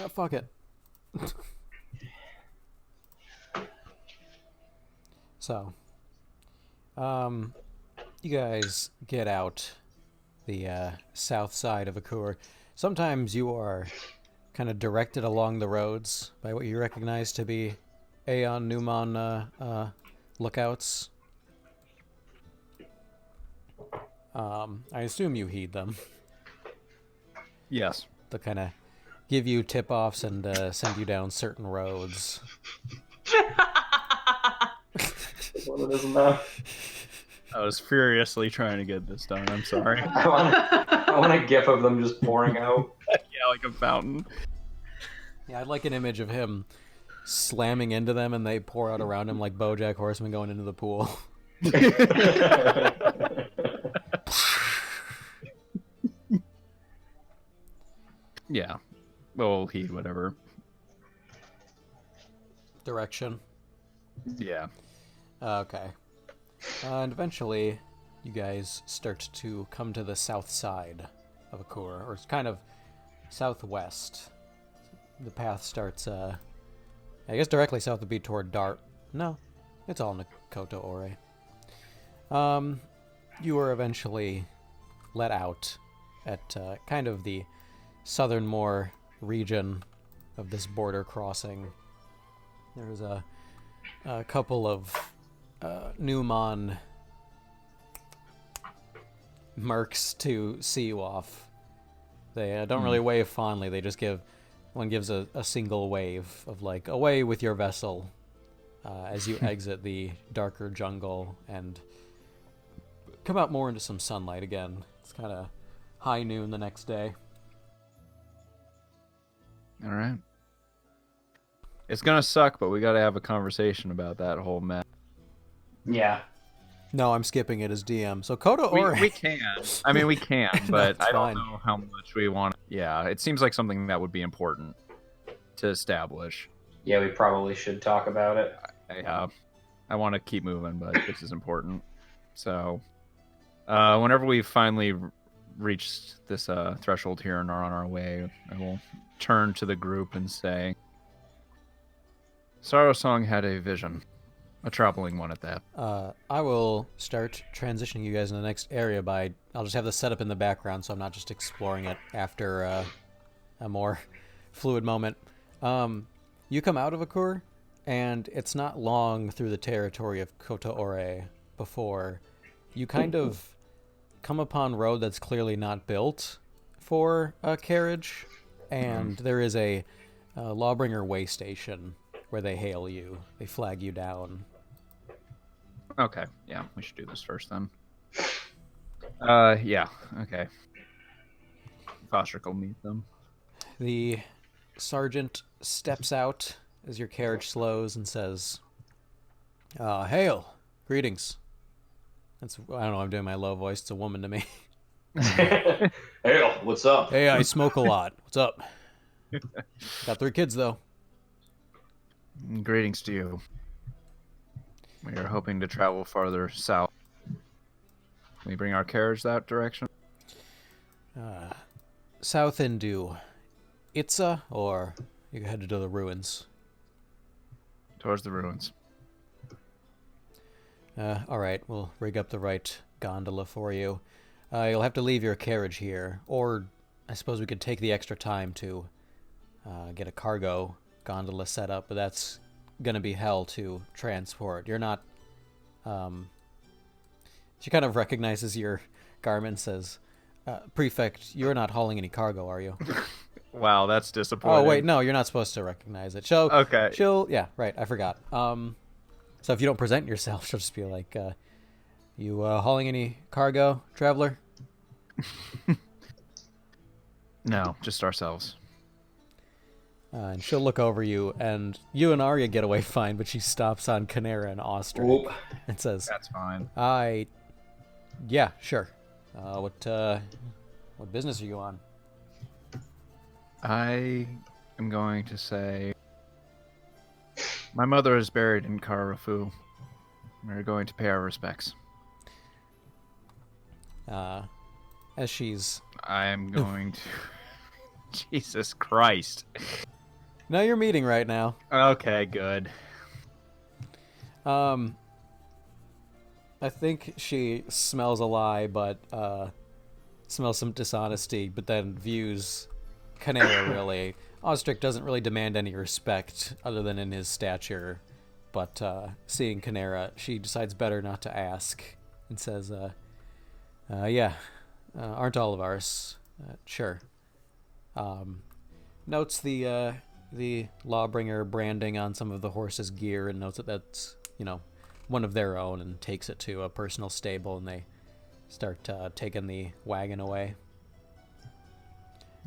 Fuck it. So, you guys get out the south side of Akur. Sometimes you are kind of directed along the roads by what you recognize to be Aeon Newmon lookouts. I assume you heed them. Yes. They'll kind of give you tip-offs and send you down certain roads. Well, it isn't that. I was furiously trying to get this done. I'm sorry. I want a gif of them just pouring out. Yeah, like a fountain. Yeah, I'd like an image of him slamming into them and they pour out around him like BoJack Horseman going into the pool. Yeah. We'll heed whatever. Direction. Yeah. Okay. And eventually, you guys start to come to the south side of Akur, or it's kind of southwest. The path starts, I guess directly south would be toward Dart. No, it's all in Koto'ore. You are eventually let out at kind of the southernmost region of this border crossing. There's a couple of Newmon mercs to see you off. They don't really wave fondly. They just gives a single wave of like, away with your vessel, as you exit the darker jungle and come out more into some sunlight again. It's kind of high noon the next day. All right. It's gonna suck, but we gotta have a conversation about that whole mess. Yeah. No, I'm skipping it as DM. So Koto'ore. We can. I mean, we can, but That's I don't fine. know how much we want. Yeah, it seems like something that would be important to establish. Yeah, we probably should talk about it. I want to keep moving, but this is important. So, whenever we finally reach this threshold here and are on our way, I will turn to the group and say, Sorrow Song had a vision. A troubling one at that. I will start transitioning you guys in the next area by... I'll just have this set up in the background so I'm not just exploring it after a more fluid moment. You come out of Akur, and it's not long through the territory of Koto'ore before you kind of come upon road that's clearly not built for a carriage, and there is a Lawbringer way station where they hail you. They flag you down. Okay, yeah, we should do this first then. Yeah, okay. Foster will meet them. The sergeant steps out as your carriage slows and says, hail, greetings. That's, I don't know, I'm doing my low voice. It's a woman to me. Hey, what's up? Hey, I smoke a lot. What's up? Got 3 kids, though. Greetings to you. We are hoping to travel farther south. Can we bring our carriage that direction? South into Itza, or you headed to the ruins? Towards the ruins. All right, we'll rig up the right gondola for you. You'll have to leave your carriage here, or I suppose we could take the extra time to get a cargo gondola set up, but that's gonna be hell to transport. You're not... She kind of recognizes your garment and says, Prefect, you're not hauling any cargo, are you? Wow, that's disappointing. Oh, wait, no, you're not supposed to recognize it. Okay. Yeah, right, I forgot. So if you don't present yourself, she'll just be like, you hauling any cargo, traveler? No, just ourselves. And she'll look over you, and you and Arya get away fine, but she stops on Canera and Ostrich Whoop. and says, That's fine. Yeah, sure. What business are you on? I am going to say my mother is buried in Karafu. We're going to pay our respects. As she's... I am going to... Jesus Christ. No, you're meeting right now. Okay, good. I think she smells a lie, but smells some dishonesty, but then views Canera really. Ostrich doesn't really demand any respect other than in his stature, but seeing Canera, she decides better not to ask and says, yeah, aren't all of ours? Sure. Notes the Lawbringer branding on some of the horse's gear and notes that that's, one of their own, and takes it to a personal stable, and they start taking the wagon away.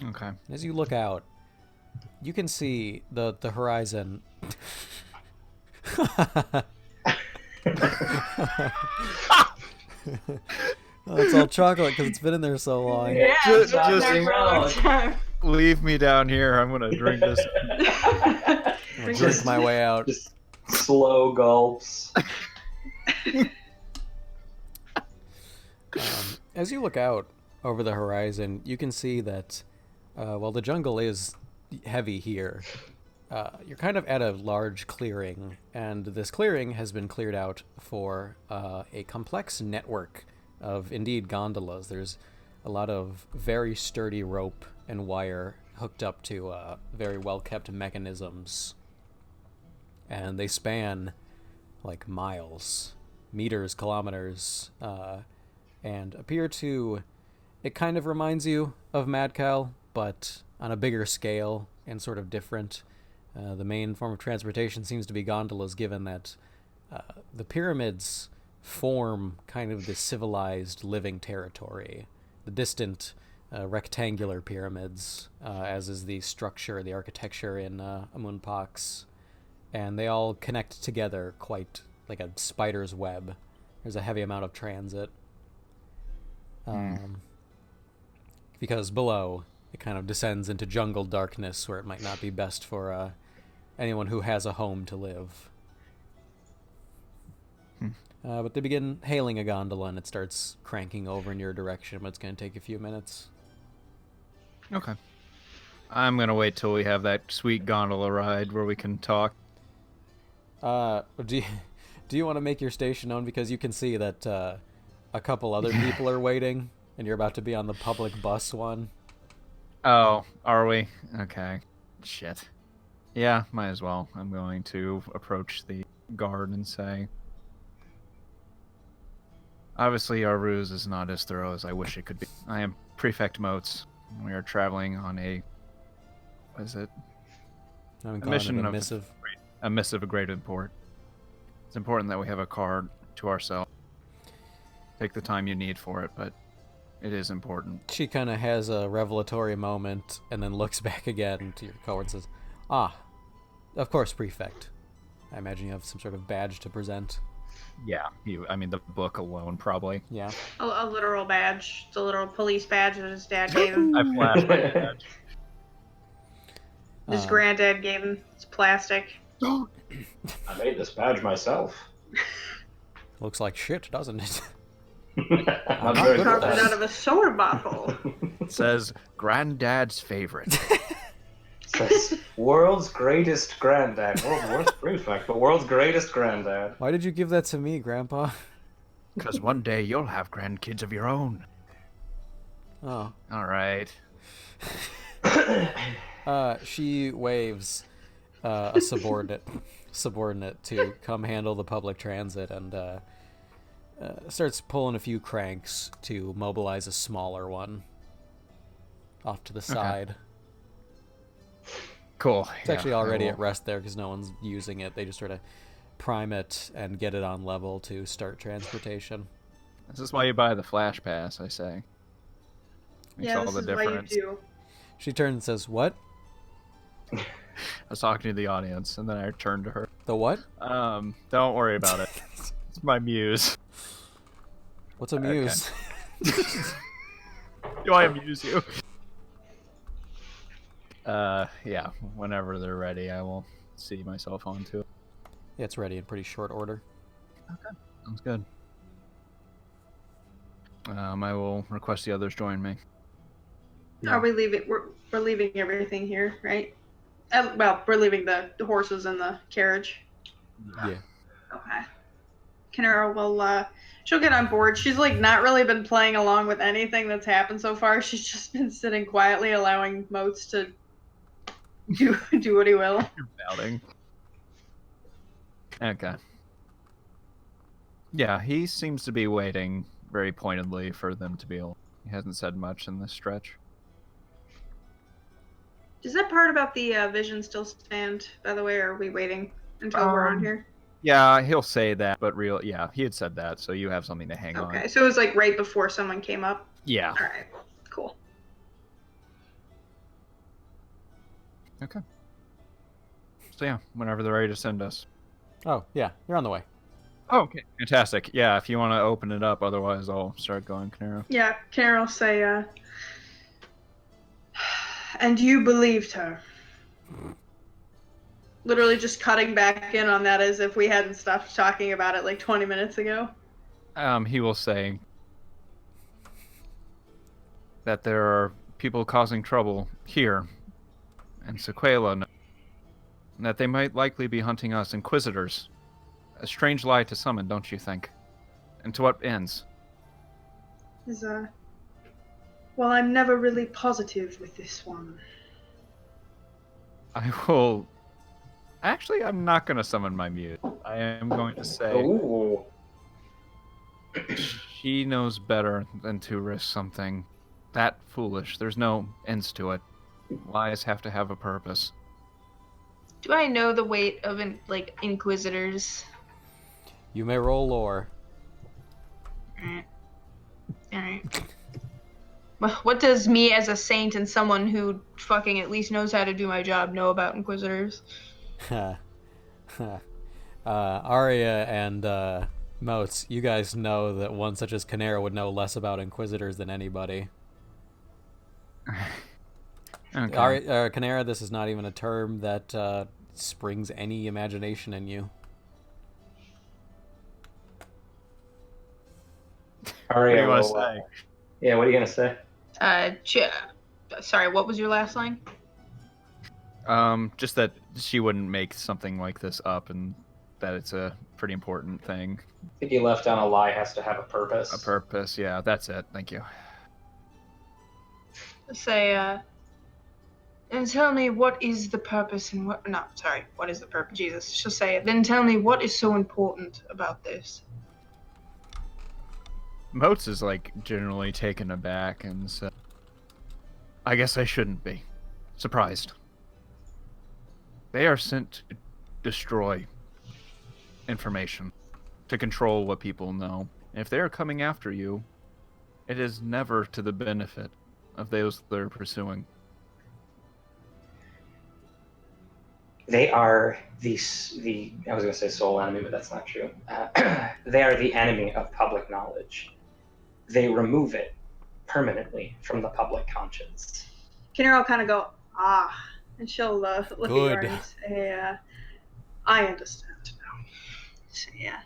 Okay. As you look out, you can see the horizon. Oh, it's all chocolate because it's been in there so long. Yeah, Just- it's been just- there for a long time. Leave me down here. I'm gonna drink this. I'm gonna drink my way out. Just slow gulps. As you look out over the horizon, you can see that while the jungle is heavy here, you're kind of at a large clearing, and this clearing has been cleared out for a complex network of, indeed, gondolas. There's a lot of very sturdy rope and wire hooked up to very well-kept mechanisms, and they span like miles, meters, kilometers, and appear to... It kind of reminds you of Mad Cow, but on a bigger scale and sort of different. The main form of transportation seems to be gondolas, given that the pyramids form kind of the civilized living territory. The distant rectangular pyramids, as is the structure, the architecture in Amunpax. And they all connect together quite like a spider's web. There's a heavy amount of transit. Because below, it kind of descends into jungle darkness where it might not be best for anyone who has a home to live. But they begin hailing a gondola, and it starts cranking over in your direction, but it's going to take a few minutes. Okay. I'm gonna wait till we have that sweet gondola ride where we can talk. Do you want to make your station known? Because you can see that a couple other people are waiting, and you're about to be on the public bus one. Oh, are we? Okay. Shit. Yeah, might as well. I'm going to approach the guard and say, obviously our ruse is not as thorough as I wish it could be. I am Prefect Motes. We are traveling on a... what is it? I'm A calling mission it a of missive. a missive of great import. It's important that we have a card to ourselves. Take the time you need for it, but it is important. She kind of has a revelatory moment and then looks back again to your cohort and says, "Ah, of course, Prefect. I imagine you have some sort of badge to present." Yeah, I mean, the book alone, probably. Yeah. A literal badge. The literal police badge that his dad gave him. I flashed my badge. His granddad gave him. It's plastic. I made this badge myself. Looks like shit, doesn't it? I'm not very good at Carved at it that. out of a soda bottle. It says, Granddad's favorite. Says, world's greatest granddad. World's prefect, but world's greatest granddad. Why did you give that to me, Grandpa? Because one day you'll have grandkids of your own. Oh. All right. She waves a subordinate to come handle the public transit, and starts pulling a few cranks to mobilize a smaller one off to the side. Cool. It's actually already at rest there because no one's using it. They just sort of prime it and get it on level to start transportation. This is why you buy the Flash Pass, I say. Makes Yeah, all this the is difference. what you do. She turns and says, "What? I was talking to the audience, and then I turned to her. The what? Don't worry about it. It's my muse. What's a muse?" Do I amuse you? Yeah. Whenever they're ready, I will see myself onto it. Yeah, it's ready in pretty short order. Sounds good. I will request the others join me. No. Are we leaving? we're leaving everything here, right? Well, we're leaving the horses and the carriage. Yeah. Okay. Kanara will, she'll get on board. She's like not really been playing along with anything that's happened so far. She's just been sitting quietly, allowing Moats to do what he will. You're doubting. Okay. Yeah, he seems to be waiting very pointedly for them to be able. He hasn't said much in this stretch. Does that part about the vision still stand, by the way, or are we waiting until we're on here? Yeah, he'll say that, but yeah, he had said that, so you have something to hang on. Okay, so it was like right before someone came up? Yeah. All right, cool. Okay. So yeah, whenever they're ready to send us. Oh, yeah, you're on the way. Oh, okay. Fantastic. Yeah, if you want to open it up, otherwise I'll start going, Canaro. Yeah, Kanara will say, and you believed her. Literally just cutting back in on that as if we hadn't stopped talking about it like 20 minutes ago. He will say that there are people causing trouble here in Sequela, and that they might likely be hunting us, Inquisitors. A strange lie to summon, don't you think? And to what ends? Well, I'm never really positive with this one. I will... Actually, I'm not going to summon my mute. I am going to say... Ooh. She knows better than to risk something that foolish. There's no ends to it. Lies have to have a purpose. Do I know the weight of Inquisitors? You may roll lore. Alright. Well, what does me as a saint and someone who fucking at least knows how to do my job know about Inquisitors? Arya and Moats, you guys know that one such as Canera would know less about Inquisitors than anybody. Okay. Canera, this is not even a term that springs any imagination in you. Arya What do you want to will, say? Yeah, what are you gonna say? Sorry, what was your last line? Just that she wouldn't make something like this up, and that it's a pretty important thing. I think you left on a lie has to have a purpose. A purpose, yeah, that's it. Thank you. Say, then tell me what is the purpose and what is the purpose? Jesus. She'll say, then tell me what is so important about this. Moats is generally taken aback and said, I guess I shouldn't be surprised. They are sent to destroy information, to control what people know. And if they are coming after you, it is never to the benefit of those they're pursuing. They are the I was going to say sole enemy, but that's not true. They are the enemy of public knowledge. They remove it permanently from the public conscience. Kanara will kind of go, and she'll look at you and say, I understand now. So, yeah,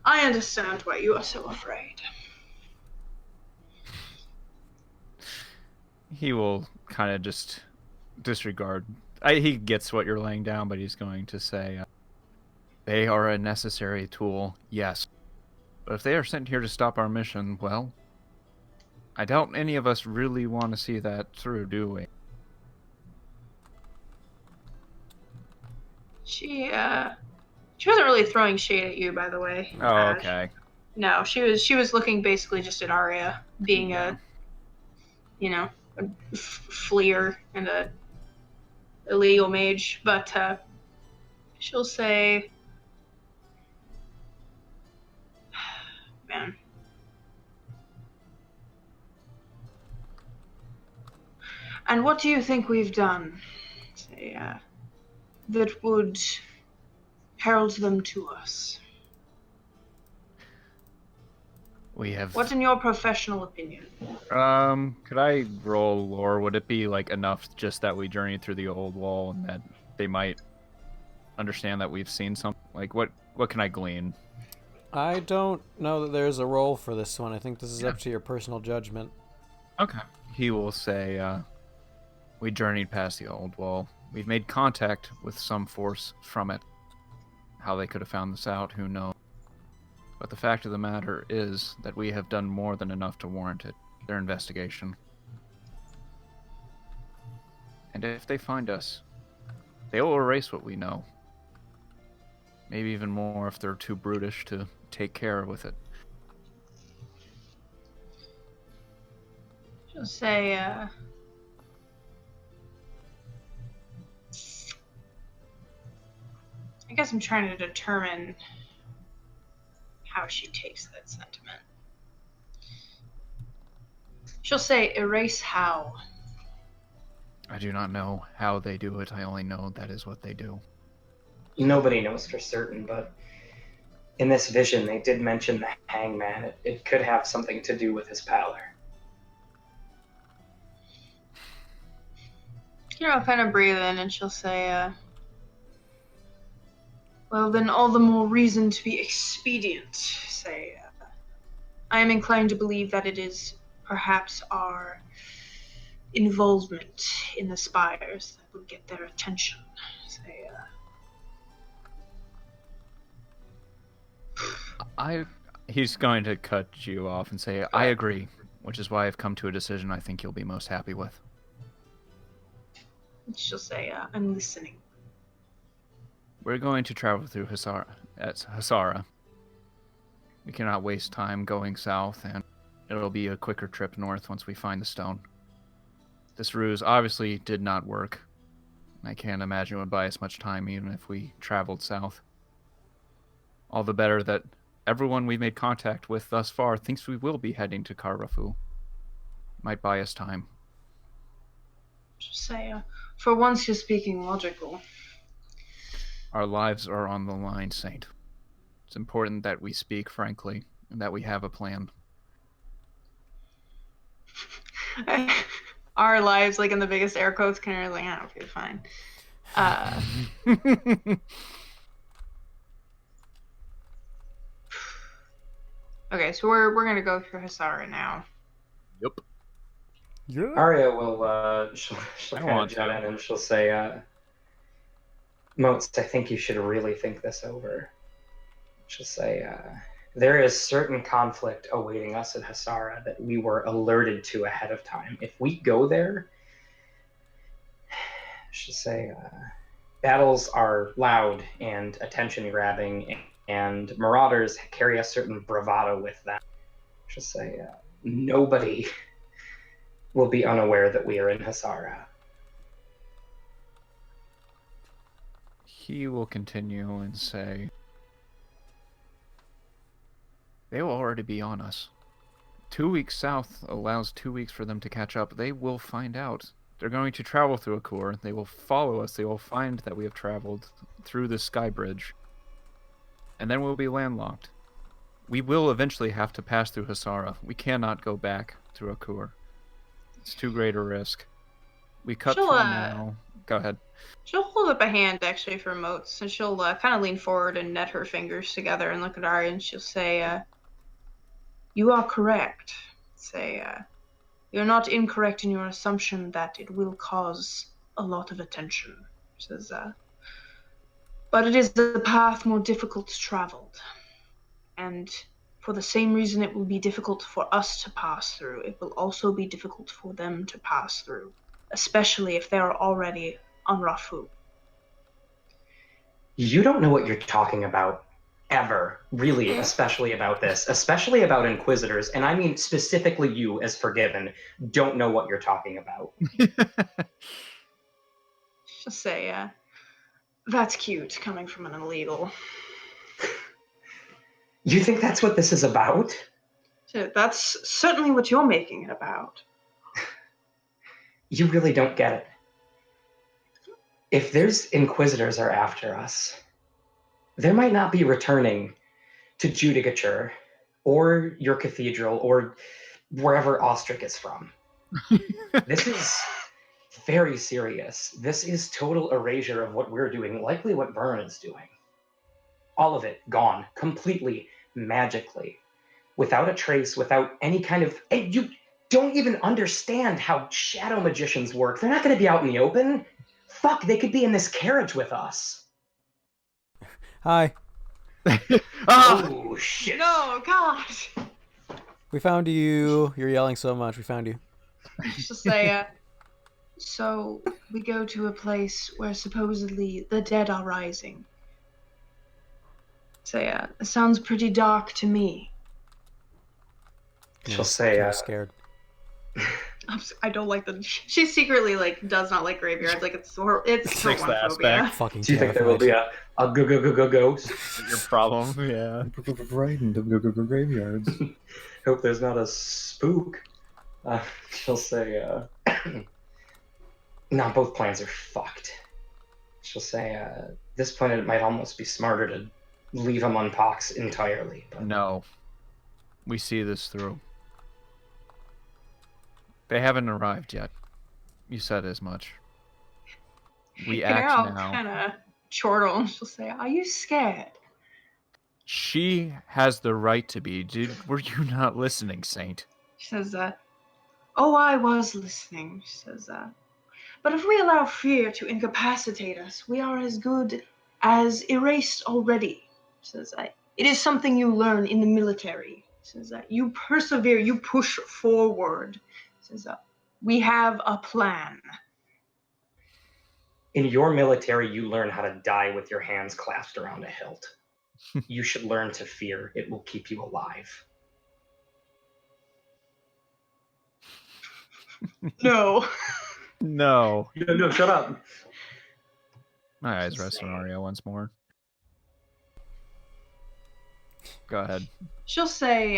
I understand why you are so afraid. He will kind of just disregard. He gets what you're laying down, but he's going to say, they are a necessary tool, yes. But if they are sent here to stop our mission, well, I doubt any of us really want to see that through, do we? She wasn't really throwing shade at you, by the way. Oh, okay. No, she was looking basically just at Arya being a fleer and a illegal mage, but she'll say, man. And what do you think we've done? Say, that would herald them to us? We have... What's in your professional opinion? Could I roll lore? Would it be enough just that we journeyed through the old wall and that they might understand that we've seen something? What can I glean? I don't know that there's a role for this one. I think this is up to your personal judgment. Okay. He will say, We journeyed past the old wall. We've made contact with some force from it. How they could have found this out, who knows? But the fact of the matter is that we have done more than enough to warrant it, their investigation. And if they find us, they will erase what we know. Maybe even more if they're too brutish to take care with it. She'll say, I guess I'm trying to determine how she takes that sentiment. She'll say, erase how? I do not know how they do it. I only know that is what they do. Nobody knows for certain, but in this vision, they did mention the hangman. It could have something to do with his pallor. I'll kind of breathe in and she'll say, well, then all the more reason to be expedient. Say, I am inclined to believe that it is perhaps our involvement in the spires that would get their attention. Say, He's going to cut you off and say, I agree, which is why I've come to a decision I think you'll be most happy with. She'll say, I'm listening. We're going to travel through Hasara. We cannot waste time going south, and it'll be a quicker trip north once we find the stone. This ruse obviously did not work. I can't imagine it would buy us much time even if we traveled south. All the better that everyone we've made contact with thus far thinks we will be heading to Karafu. Might buy us time. She'll say, for once you're speaking logical. Our lives are on the line, Saint. It's important that we speak frankly and that we have a plan. Our lives, like in the biggest air quotes, kind of like, okay, fine. Okay, so we're gonna go through Hasara now. Yep. Yeah. Arya will she'll kind of jump in and she'll say, Moats, I think you should really think this over. She'll say, there is certain conflict awaiting us at Hasara that we were alerted to ahead of time. If we go there, she'll say, battles are loud and attention-grabbing, and marauders carry a certain bravado with them. She'll say, nobody will be unaware that we are in Hasara. He will continue and say, they will already be on us. 2 weeks south allows 2 weeks for them to catch up. They will find out. They're going to travel through Akur. They will follow us. They will find that we have traveled through the sky bridge. And then we'll be landlocked. We will eventually have to pass through Hasara. We cannot go back through Akur. It's too great a risk. We cut through now. Go ahead. She'll hold up a hand, actually, for Moats, and she'll kind of lean forward and net her fingers together and look at Arya, and she'll say, you are correct. Say, you're not incorrect in your assumption that it will cause a lot of attention. She says, but it is the path more difficult traveled. And for the same reason it will be difficult for us to pass through, it will also be difficult for them to pass through, especially if they are already on Rafu. You don't know what you're talking about, ever, really, especially about this, especially about Inquisitors, and I mean specifically you as Forgiven, don't know what you're talking about. She'll say, that's cute, coming from an illegal. You think that's what this is about? So that's certainly what you're making it about. You really don't get it. If there's Inquisitors are after us, there might not be returning to Judicature or your cathedral or wherever Ostrich is from. This is very serious. This is total erasure of what we're doing, likely what Vern is doing. All of it gone, completely, magically, without a trace, without any kind of... Hey, you don't even understand how shadow magicians work. They're not going to be out in the open. Fuck, they could be in this carriage with us. Hi. Ah! Oh, shit. No, gosh. We found you. You're yelling so much. We found you. She'll say, so we go to a place where supposedly the dead are rising. Say, it sounds pretty dark to me. She'll say, I'm scared. I don't like the. She secretly like does not like graveyards. Like it's her Sixth one aspect. phobia. Fucking do you think there will terrified. be a ghost? Your problem, yeah. Frightened of graveyards. Hope there's not a spook. She'll say, no, both plans are fucked. She'll say, at this point it might almost be smarter to leave him unpox entirely. But... No. We see this through. They haven't arrived yet. You said as much. We act now. Kind of chortle, and she'll say, "Are you scared?" She has the right to be. Were you not listening, Saint? She says, "Oh, I was listening." She says, "But if we allow fear to incapacitate us, we are as good as erased already." She says, "It is something you learn in the military." She says, "You persevere, you push forward." She says, "We have a plan." In your military, you learn how to die with your hands clasped around a hilt. You should learn to fear. It will keep you alive. No. No. No, shut up. My eyes rest on Arya once more. Go ahead. She'll say,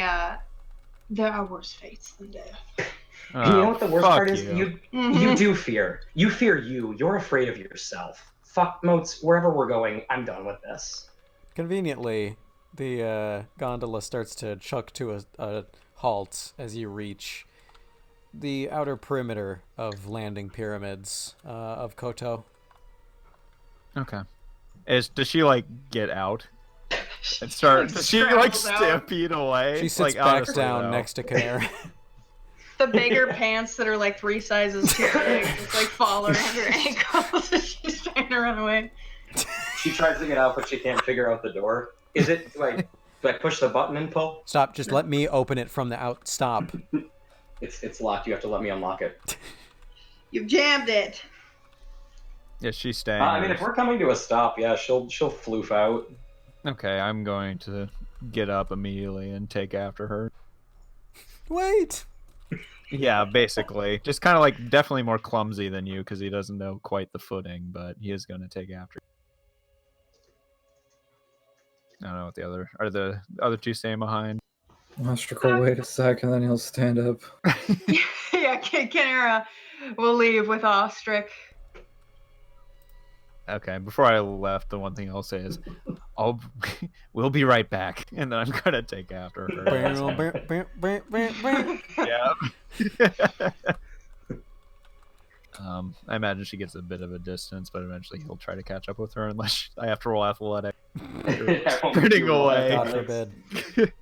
"There are worse fates than death." You know what the worst part is? You. You do fear. You fear you. You're afraid of yourself. Fuck Moats, wherever we're going, I'm done with this. Conveniently, the gondola starts to chuck to a halt as you reach the outer perimeter of landing pyramids of Koto. Okay. Does she like get out and start? Does she like stampede away? She sits like, back honestly, down though. next to Canary. The bigger pants that are like 3 sizes too big just like fall around her ankles as she's trying to run away. She tries to get out, but she can't figure out the door. Is it like, do I push the button and pull? Stop, just let me open it from the out. Stop. It's locked. You have to let me unlock it. You've jammed it. Yeah, she's staying. I mean, if we're coming to a stop, yeah, she'll floof out. Okay, I'm going to get up immediately and take after her. Wait! Yeah, basically. Just kind of like definitely more clumsy than you because he doesn't know quite the footing, but he is going to take after. I don't know what the other two staying behind. Ostrich will wait a sec and then he'll stand up. Yeah, Kinera will leave with Ostrich. Okay, before I left, the one thing I'll say is, we'll be right back, and then I'm gonna take after her. Yeah. I imagine she gets a bit of a distance, but eventually he'll try to catch up with her unless I have to roll athletic. Sprinting away. God forbid.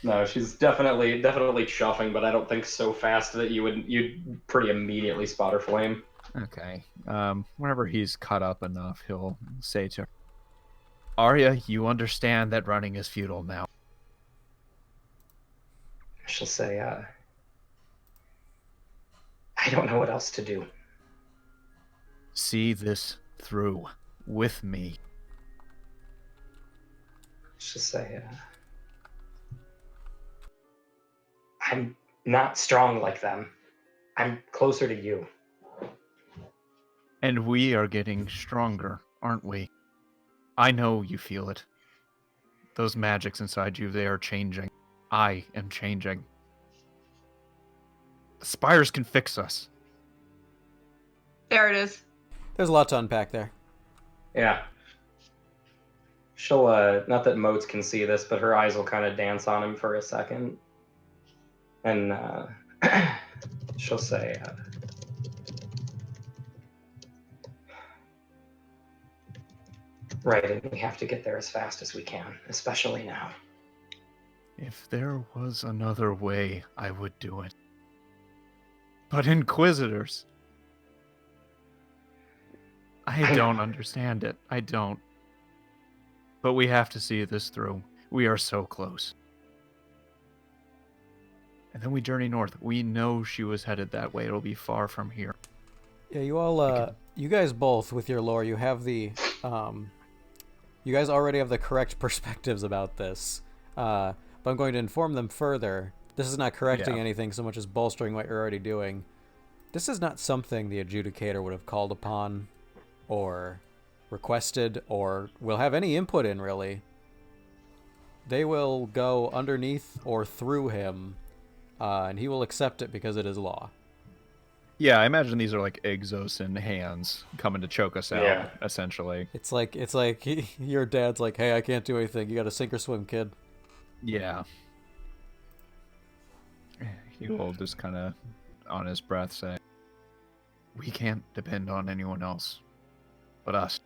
No, she's definitely chuffing, but I don't think so fast that you'd pretty immediately spot her flame. Okay. Whenever he's caught up enough, he'll say to her, Arya, you understand that running is futile now. She'll say, I don't know what else to do. See this through with me. She'll say, I'm not strong like them. I'm closer to you. And we are getting stronger, aren't we? I know you feel it. Those magics inside you, they are changing. I am changing. The spires can fix us. There it is. There's a lot to unpack there. Yeah. She'll, not that Moats can see this, but her eyes will kind of dance on him for a second. And, she'll say, right, and we have to get there as fast as we can, especially now. If there was another way, I would do it. But Inquisitors... I don't understand it. I don't. But we have to see this through. We are so close. And then we journey north. We know she was headed that way. It'll be far from here. Yeah, you all, you guys both, with your lore, you have the, you guys already have the correct perspectives about this. But I'm going to inform them further. This is not correcting anything so much as bolstering what you're already doing. This is not something the adjudicator would have called upon or requested or will have any input in, really. They will go underneath or through him, and he will accept it because it is law. Yeah, I imagine these are like Exosa hands coming to choke us out, essentially. It's like your dad's like, hey, I can't do anything. You got to sink or swim, kid. Yeah. He will just kind of, on his breath, say, we can't depend on anyone else but us.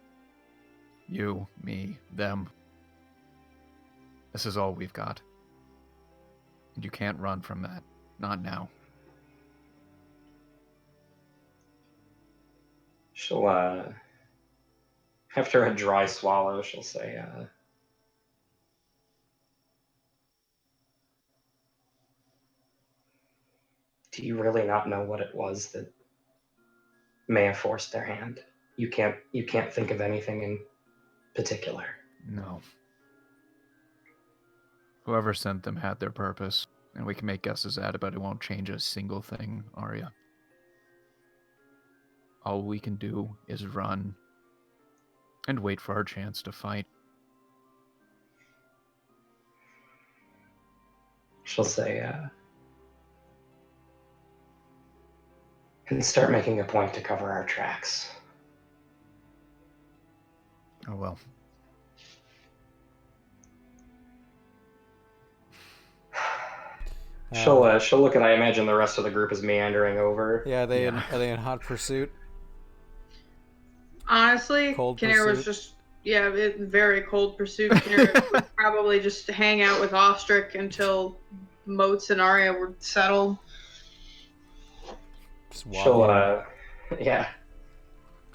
You, me, them. This is all we've got. And you can't run from that. Not now. She'll, after a dry swallow, she'll say, do you really not know what it was that may have forced their hand? You can't think of anything in particular. No. Whoever sent them had their purpose, and we can make guesses at it, but it won't change a single thing, Arya. All we can do is run and wait for our chance to fight. She'll say, and start making a point to cover our tracks. Oh well. She'll look and I imagine the rest of the group is meandering over. Yeah, are they in hot pursuit? Honestly, Cold Kinnear was pursuit? just very cold pursuit. Kinnear would probably just hang out with Ostrich until Moats and Arya were settled.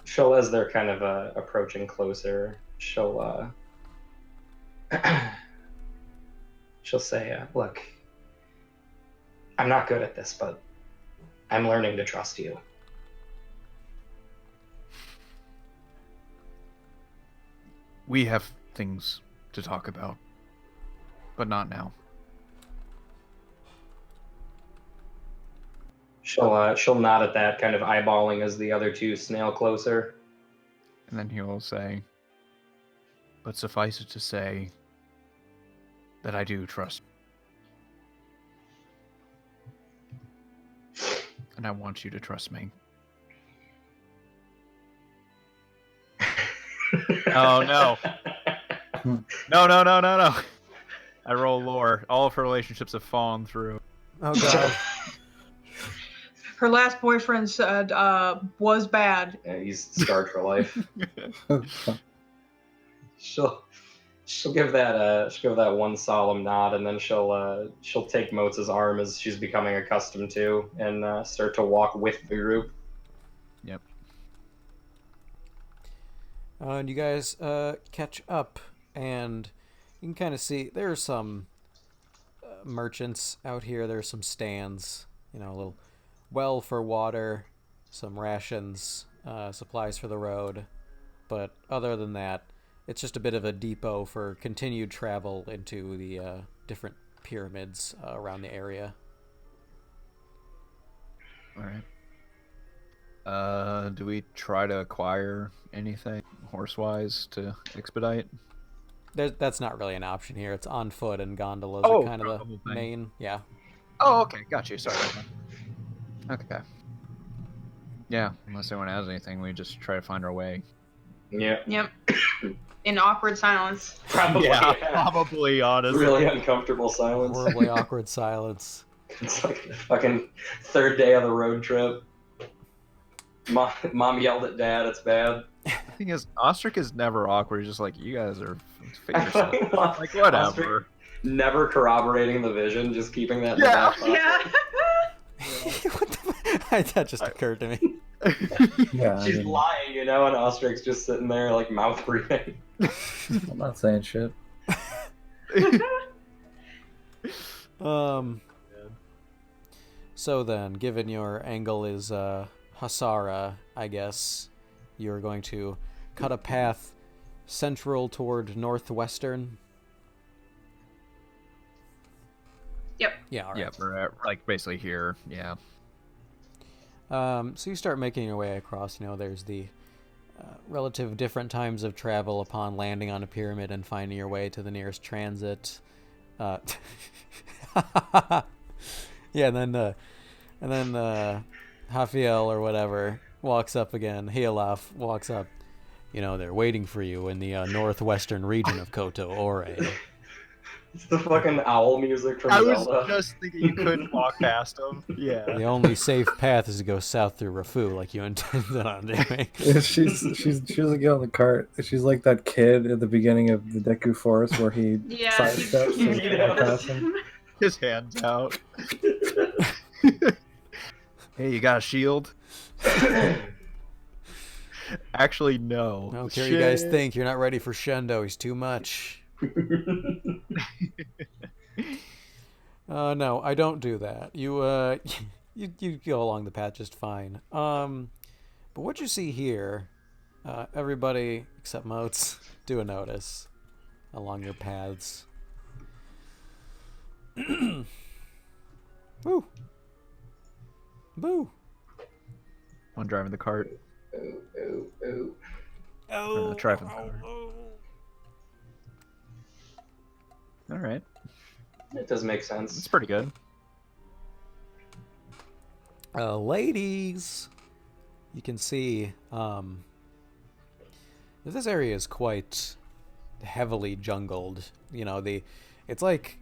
She'll as they're kind of approaching closer, she'll say, look, I'm not good at this, but I'm learning to trust you. We have things to talk about, but not now. She'll nod at that, kind of eyeballing as the other two snail closer. And then he will say, but suffice it to say that I do trust. And I want you to trust me. Oh, no. No. I roll lore. All of her relationships have fallen through. Oh, God. Her last boyfriend said was bad. Yeah, he's scarred for life. She'll give that one solemn nod, and then she'll take Moats' arm as she's becoming accustomed to, and start to walk with the group. Yep. And you guys catch up, and you can kind of see there's some merchants out here. There's some stands, a little well for water, some rations, supplies for the road. But other than that, it's just a bit of a depot for continued travel into the different pyramids around the area. All right. Do we try to acquire anything horse-wise to expedite? That's not really an option here. It's on foot, and gondolas Oh, are kind of the the thing. main. Yeah. Oh, okay. Got you. Sorry. Okay. Yeah, unless anyone has anything, we just try to find our way. Yeah. Yep. In awkward silence. Probably. Probably, honestly. Really uncomfortable silence. Horribly awkward silence. It's like the fucking third day of the road trip. Mom yelled at Dad. It's bad. The thing is, Ostrich is never awkward. He's just like, you guys are figure I fucking love like, whatever. never corroborating the vision, just keeping that in the back pocket. Yeah. What the that just occurred to me. Yeah, I She's mean, lying, and Ostric's just sitting there, like, mouth breathing. I'm not saying shit. So then, given your angle is Hasara, I guess you're going to cut a path central toward northwestern. Yep. Yeah, all right. Yeah, we're at, like basically here. Yeah. So you start making your way across. There's the relative different times of travel upon landing on a pyramid and finding your way to the nearest transit. Yeah, and then Hafiel or whatever walks up again. Healaf walks up. They're waiting for you in the northwestern region of Koto'ore. It's the fucking owl music from I was Zelda. just thinking you couldn't walk past them. Yeah. The only safe path is to go south through Rafu, like you intended on doing. Yeah, she's like on the cart. She's like that kid at the beginning of the Deku Forest where he Yeah. sidesteps and Yeah. walks past him. His hands out. Hey, you got a shield? Actually, no. I don't care what you guys think. You're not ready for Shendo. He's too much. No, I don't do that. You you go along the path just fine. But what you see here, everybody except Moats, do a notice along your paths. Boo. Boo. One driving the cart. Ooh, ooh, ooh. Oh. driving the cart. All right. It does make It's sense. pretty good. Ladies, you can see that this area is quite heavily jungled. It's like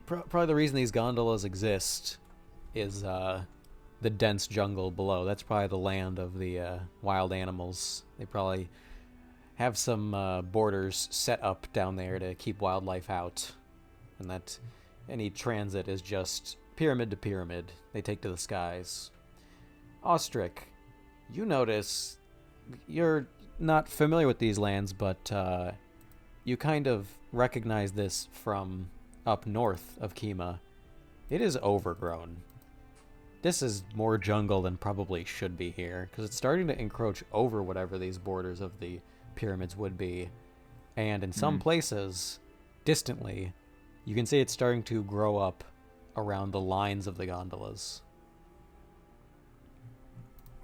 probably the reason these gondolas exist is the dense jungle below. That's probably the land of the wild animals. They probably have some borders set up down there to keep wildlife out, and that any transit is just pyramid to pyramid. They take to the skies. Ostrich, you notice you're not familiar with these lands, but you kind of recognize this from up north of Kima. It is overgrown. This is more jungle than probably should be here, because it's starting to encroach over whatever these borders of the pyramids would be. And in some places, distantly, you can see it's starting to grow up around the lines of the gondolas.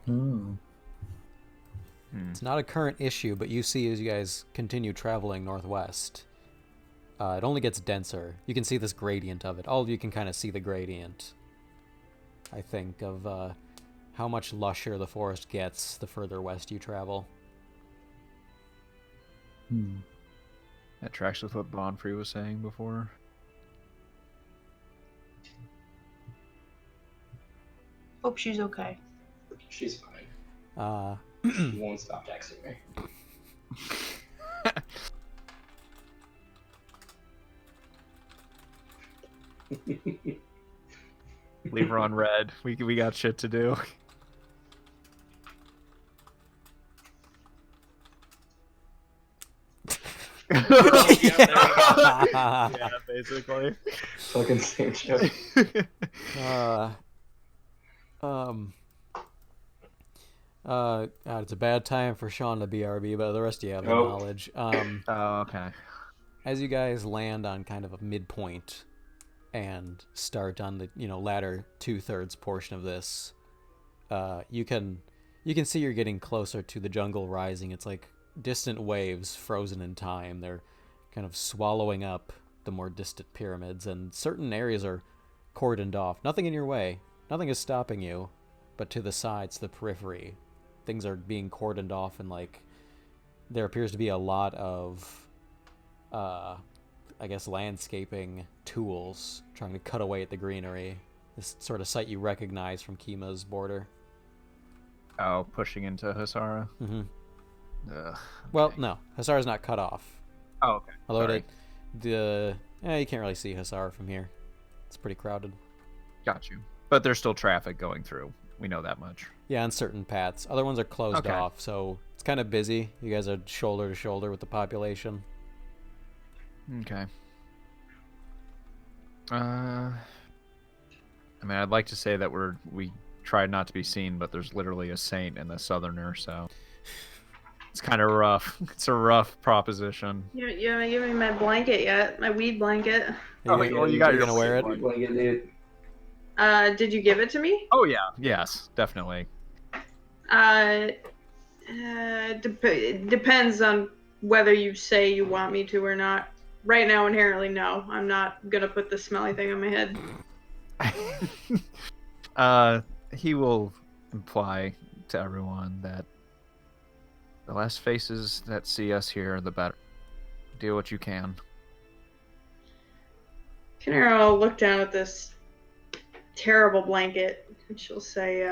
Hmm. It's not a current issue, but you see as you guys continue traveling northwest, it only gets denser. You can see this gradient of it. All of you can kind of see the gradient, I think, of how much lusher the forest gets the further west you travel. Hmm. That tracks with what Bonfrey was saying before. Hope she's okay. She's fine. She won't stop texting me. Leave her on red. We got shit to do. Yeah, basically. Fucking same shit. It's a bad time for Sean to BRB, but the rest of you have the Nope. knowledge. Oh, okay. As you guys land on kind of a midpoint and start on the latter 2/3 portion of this, you can see you're getting closer to the jungle rising. It's like distant waves frozen in time. They're kind of swallowing up the more distant pyramids, and certain areas are cordoned off. Nothing in your way. Nothing is stopping you, but to the sides, the periphery, things are being cordoned off, and like there appears to be a lot of I guess landscaping tools trying to cut away at the greenery. This sort of sight you recognize from Kima's border. Oh, pushing into Hasara. Mm-hmm. Ugh, Well, okay. no, Hasara's not cut off. Oh, okay. Although Sorry. You can't really see Hasara from here. It's pretty crowded. Got you. But there's still traffic going through. We know that much. Yeah, on certain paths. Other ones are closed Okay. off, so it's kind of busy. You guys are shoulder to shoulder with the population. Okay. I mean, I'd like to say that we tried not to be seen, but there's literally a saint in the Southerner, so it's kind of rough. It's a rough proposition. You haven't given me my blanket yet, my weed blanket. Oh, Are you, well, you got you your gonna wear it? Blanket, dude. Did you give it to me? Oh yeah, yes, definitely. Depends on whether you say you want me to or not. Right now, inherently, no. I'm not gonna put this smelly thing on my head. He will imply to everyone that the less faces that see us here, the better. Do what you can. Kanara will look down at this terrible blanket and she'll say,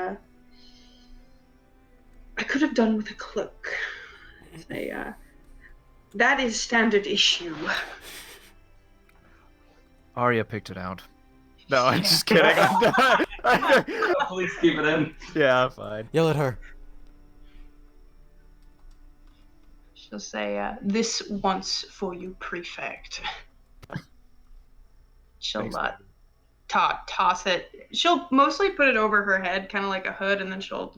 I could have done with a cloak. Say, that is standard issue. Arya picked it out. No, I'm just kidding. Please keep it in. Yeah, fine. Yell at her. She'll say, this once for you, prefect. She'll Thanks. toss it. She'll mostly put it over her head, kind of like a hood, and then she'll,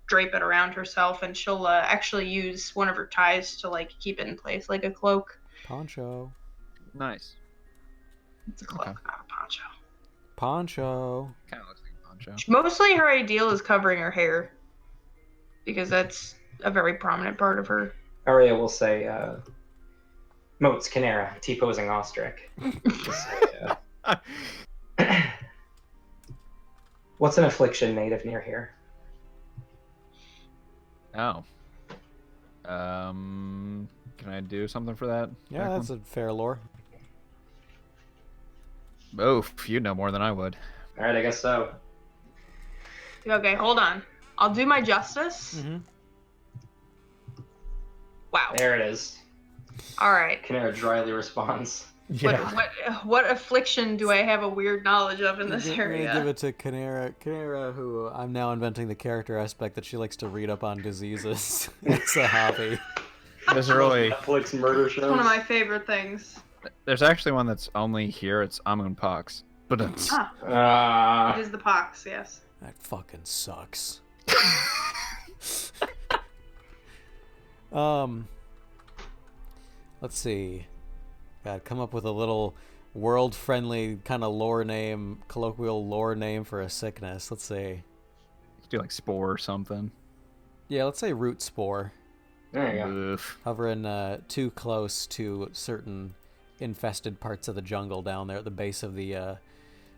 drape it around herself, and she'll actually use one of her ties to, keep it in place, like a cloak. Poncho. Nice. It's a cloak, Okay. not a poncho. Poncho. Kind of looks like a poncho. Mostly her ideal is covering her hair, because that's a very prominent part of her. Arya will say, Moats, Canera, T-posing Ostrich. What's an affliction native near here? Oh. Can I do something for that? Yeah, Jacqueline? that's a fair lore. Oh, you'd know more than I would. All right, I guess so. Okay, hold on. I'll do my justice. Mm-hmm. Wow. There it is. All right. Canera dryly responds. What affliction do I have a weird knowledge of in this I'm gonna area? give it to Canera. Canera, who I'm now inventing the character aspect that she likes to read up on diseases. It's a hobby. There's really, Netflix murder shows. It's one of my favorite things. there's actually one that's only here. It's Amun Pox. But it's It is the pox, yes. That fucking sucks. Let's see. God, come up with a little world-friendly kind of lore name, colloquial lore name for a sickness. Let's see. do like spore or something. Yeah, let's say root spore. There you go. Oof. Hovering too close to certain infested parts of the jungle down there at the base of the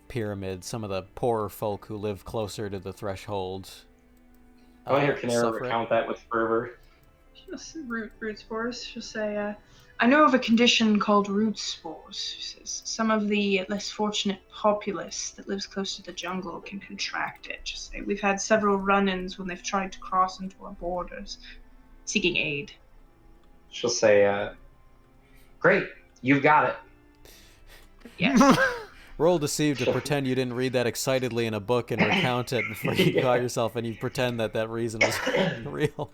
pyramid. Some of the poorer folk who live closer to the threshold. I want to hear Canera suffer it. recount that with fervor. Just root spores. She'll say, I know of a condition called root spores. She says some of the less fortunate populace that lives close to the jungle can contract it. Just say we've had several run-ins when they've tried to cross into our borders, seeking aid. She'll say, great, you've got it. Yes. Roll deceive to pretend you didn't read that excitedly in a book and recount it before you caught yourself, and you pretend that reason was real.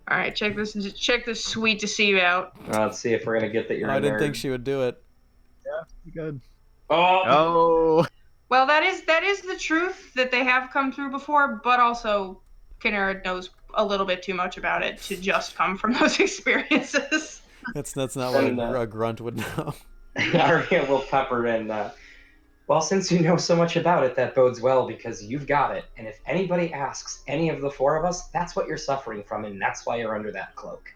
All right, check this sweet deceive out. Let's see if we're going to get that you're I in didn't there. think she would do it. Good. Oh! Oh. Well, that is the truth that they have come through before, but also Kinera knows a little bit too much about it to just come from those experiences. That's not what And, a grunt would know. Arya will pepper in, well, since you know so much about it, that bodes well because you've got it. And if anybody asks any of the four of us, that's what you're suffering from, and that's why you're under that cloak.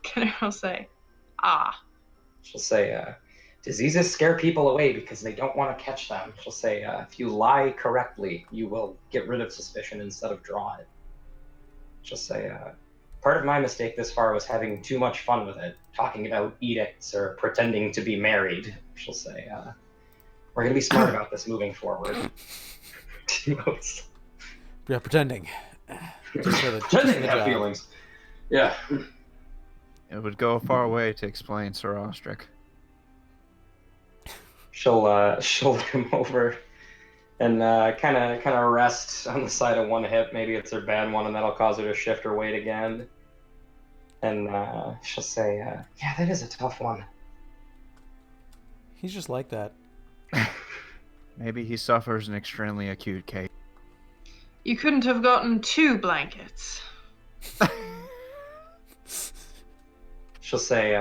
Kinera will say, ah. She'll say, diseases scare people away because they don't want to catch them. She'll say, if you lie correctly, you will get rid of suspicion instead of draw it. She'll say, part of my mistake this far was having too much fun with it, talking about edicts or pretending to be married. She'll say, we're going to be smart about this moving forward. Yeah, pretending. Just for the Pretending to have job. feelings. Yeah. It would go a far way to explain Sir Ostric. She'll look him over and kind of rest on the side of one hip. Maybe it's her bad one, and that'll cause her to shift her weight again. And she'll say, "Yeah, that is a tough one." He's just like that. Maybe he suffers an extremely acute case. You couldn't have gotten 2 blankets. She'll say,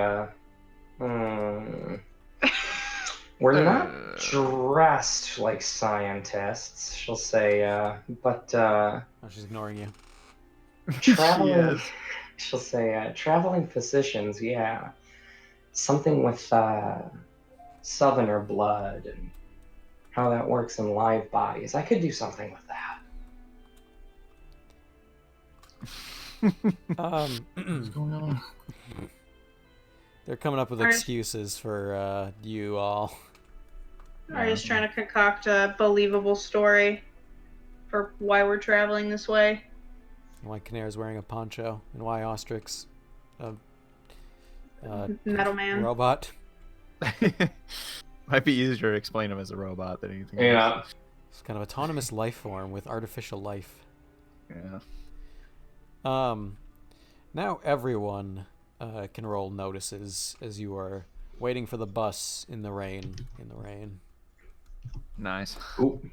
"We're not dressed like scientists." She'll say, "But Oh, she's ignoring you. traveling." Yes. She'll say, "Traveling physicians, yeah, something with southerner blood and how that works in live bodies. I could do something with that." What's going on? They're coming up with Alright. excuses for you all. Arya's trying to concoct a believable story for why we're traveling this way. Why Canera's wearing a poncho and why Ostric's a Metal Man. robot. Might be easier to explain him as a robot than anything Yeah. else. It's kind of autonomous life form with artificial life. Yeah. Now everyone can roll notices as you are waiting for the bus in the rain. Nice. Ooh.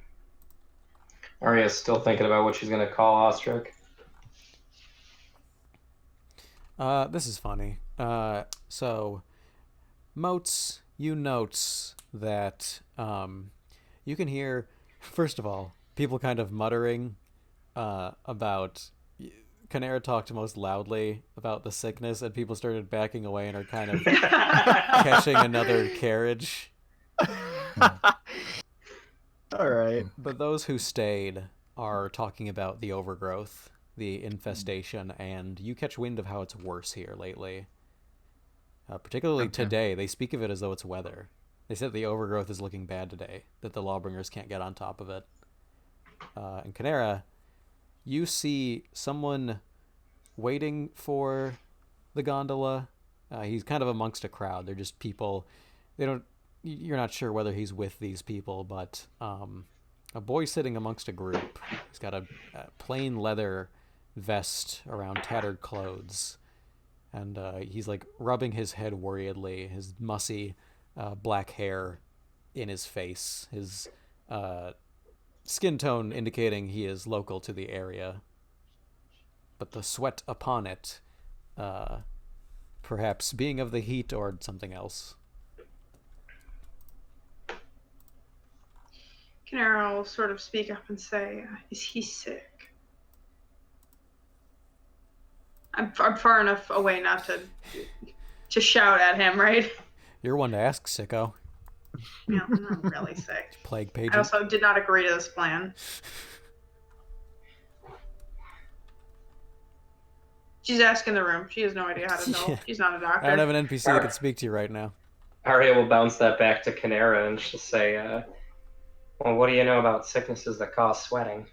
Arya's still thinking about what she's gonna call Ostrich. This is funny. So, Moats, you notes that you can hear, first of all, people kind of muttering about. Canera talked most loudly about the sickness, and people started backing away and are kind of catching another carriage. All right. But those who stayed are talking about the overgrowth, the infestation, and you catch wind of how it's worse here lately. Particularly today, they speak of it as though it's weather. They said the overgrowth is looking bad today, that the Lawbringers can't get on top of it. And Canera, you see someone waiting for the gondola. He's kind of amongst a crowd. They're just people. You're not sure whether he's with these people, but a boy sitting amongst a group. He's got a plain leather vest around tattered clothes, and he's like rubbing his head worriedly, his mussy black hair in his face, his skin tone indicating he is local to the area, but the sweat upon it perhaps being of the heat or something else. Canara will sort of speak up and say, "Is he sick?" I'm far enough away not to shout at him, right? You're one to ask, sicko. Yeah, I'm not really sick. Plague I pages. also did not agree to this plan. She's asking the room. She has no idea how to tell. Yeah. She's not a doctor. I don't have an NPC that can speak to you right now. Arya will bounce that back to Canera and she'll say, "Well, what do you know about sicknesses that cause sweating?"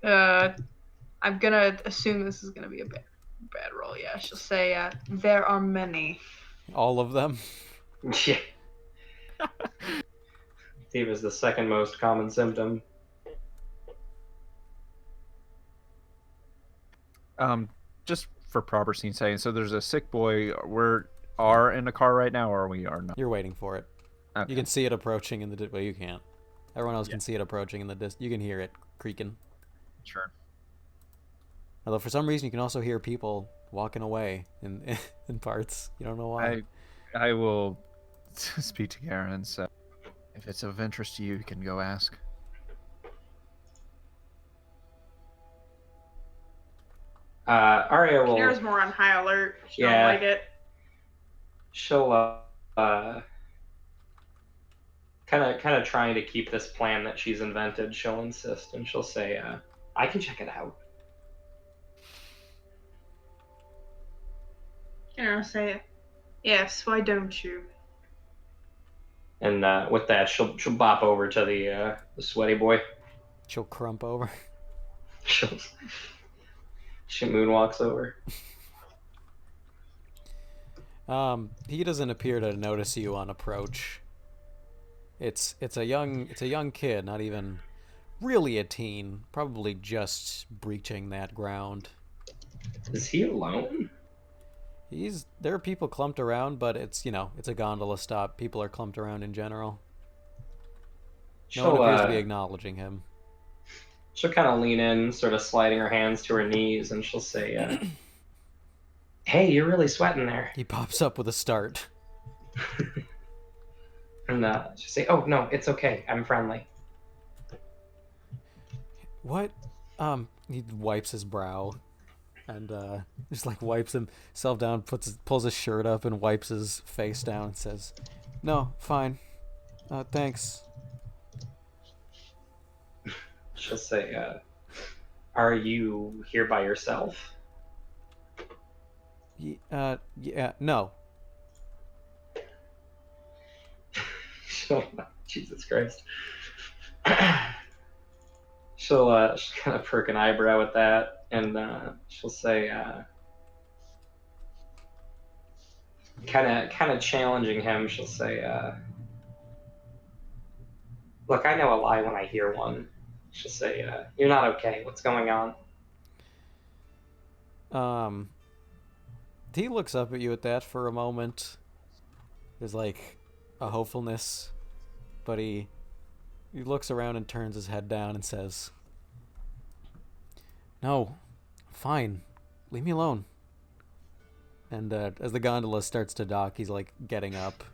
I'm gonna assume this is gonna be a bad roll. Yeah, she'll say, there are many. All of them. Yeah. Fever is the second most common symptom. Just for proper scene setting. So there's a sick boy. Are in a car right now, or we are not. You're waiting for it. Okay. You can see it approaching in the... Well, you can't. Everyone else can see it approaching in the... You can hear it creaking. Sure. Although for some reason you can also hear people walking away in parts. You don't know why. I will speak to Karen. So if it's of interest to you, you can go ask. Arya will. Canara's more on high alert. She Yeah. don't like it. She'll kind of trying to keep this plan that she's invented. She'll insist and she'll say, "I can check it out." Canara will say, "Yes, why don't you?" And with that, she'll bop over to the sweaty boy. She'll crump over. She'll She moonwalks over. He doesn't appear to notice you on approach. It's a young kid, not even really a teen, probably just breaching that ground. Is he alone? There are people clumped around, but it's it's a gondola stop. People are clumped around in general. No one appears to be acknowledging him. She'll kind of lean in, sort of sliding her hands to her knees, and she'll say, "Hey, you're really sweating there." He pops up with a start. And she'll say, "Oh no, it's okay. I'm friendly." What? He wipes his brow, and just like wipes himself down, pulls his shirt up, and wipes his face down, and says, "No, fine. Thanks." She'll say, "Are you here by yourself?" Yeah, no. Jesus Christ. She'll kind of perk an eyebrow at that, and she'll say, kind of challenging him. She'll say, "Look, I know a lie when I hear one." She'll say, "You're not okay. What's going on?" He looks up at you at that for a moment. There's like a hopefulness, but he looks around and turns his head down and says, "No, fine. Leave me alone." And as the gondola starts to dock, he's like getting up.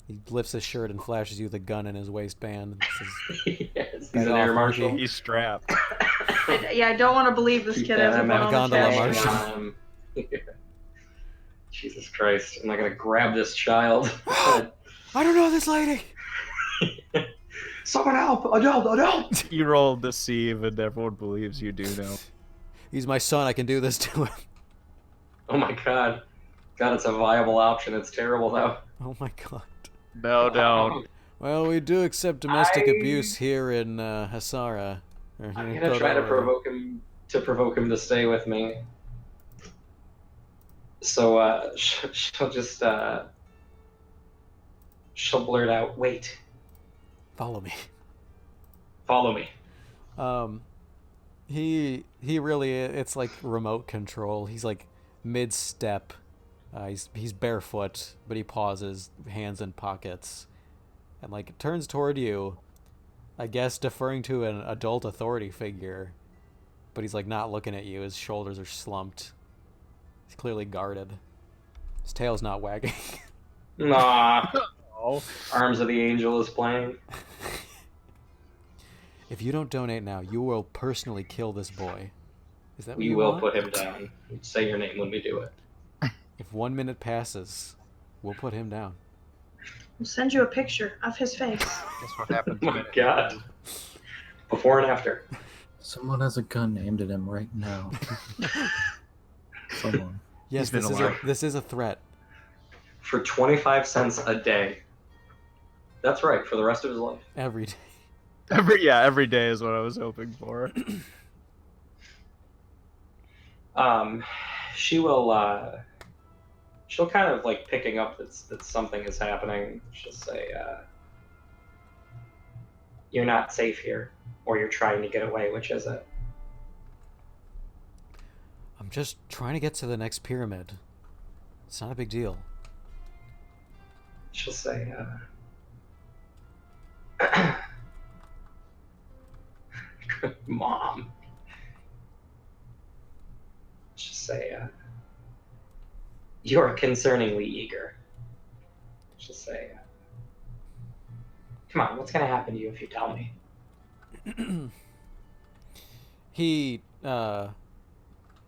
He lifts his shirt and flashes you the gun in his waistband and says, Yes, he's "Back an off, air marshal. monkey." He's strapped. Yeah, I don't want to believe this Keep kid that has a gun on gondola his marshal. chest. Jesus Christ! I'm not gonna grab this child. I don't know this lady. Someone help! Adult! You roll deceive, and everyone believes you do know. He's my son. I can do this to him. Oh my God! God, it's a viable option. It's terrible though. Oh my god. No, don't. Well, we do accept domestic abuse here in Hasara. I'm gonna try to provoke him to stay with me. So she'll just she'll blurt out, "Wait, Follow me. follow me." He really, it's like remote control. He's like mid-step. He's barefoot, but he pauses, hands in pockets, and like turns toward you, I guess deferring to an adult authority figure, but he's like not looking at you. His shoulders are slumped. He's clearly guarded. His tail's not wagging. Nah. Oh. Arms of the Angel is playing. If you don't donate now, you will personally kill this boy. Is that what We you will want? put him down. Say your name when we do it. If 1 minute passes, we'll put him down. We'll send you a picture of his face. Guess what happens? Oh my God. Before and after. Someone has a gun aimed at him right now. Someone. Yes, He's been alive. this is a threat. For 25 cents a day. That's right, for the rest of his life. Every day. Every day is what I was hoping for. She will, she'll kind of like picking up that something is happening. She'll say, "You're not safe here, or you're trying to get away. Which is it?" I'm just trying to get to the next pyramid. It's not a big deal. She'll say, "Mom." She'll say, "You're concerningly eager." She'll say, "Come on, what's gonna happen to you if you tell me?" He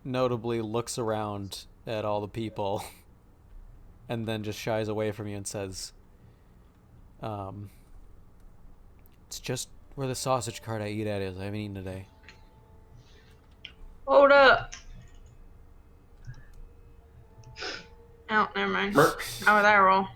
notably looks around at all the people and then just shies away from you and says, "It's just where the sausage cart I eat at is. I haven't eaten today." Hold up. Oh, never mind. Merc. How would I roll?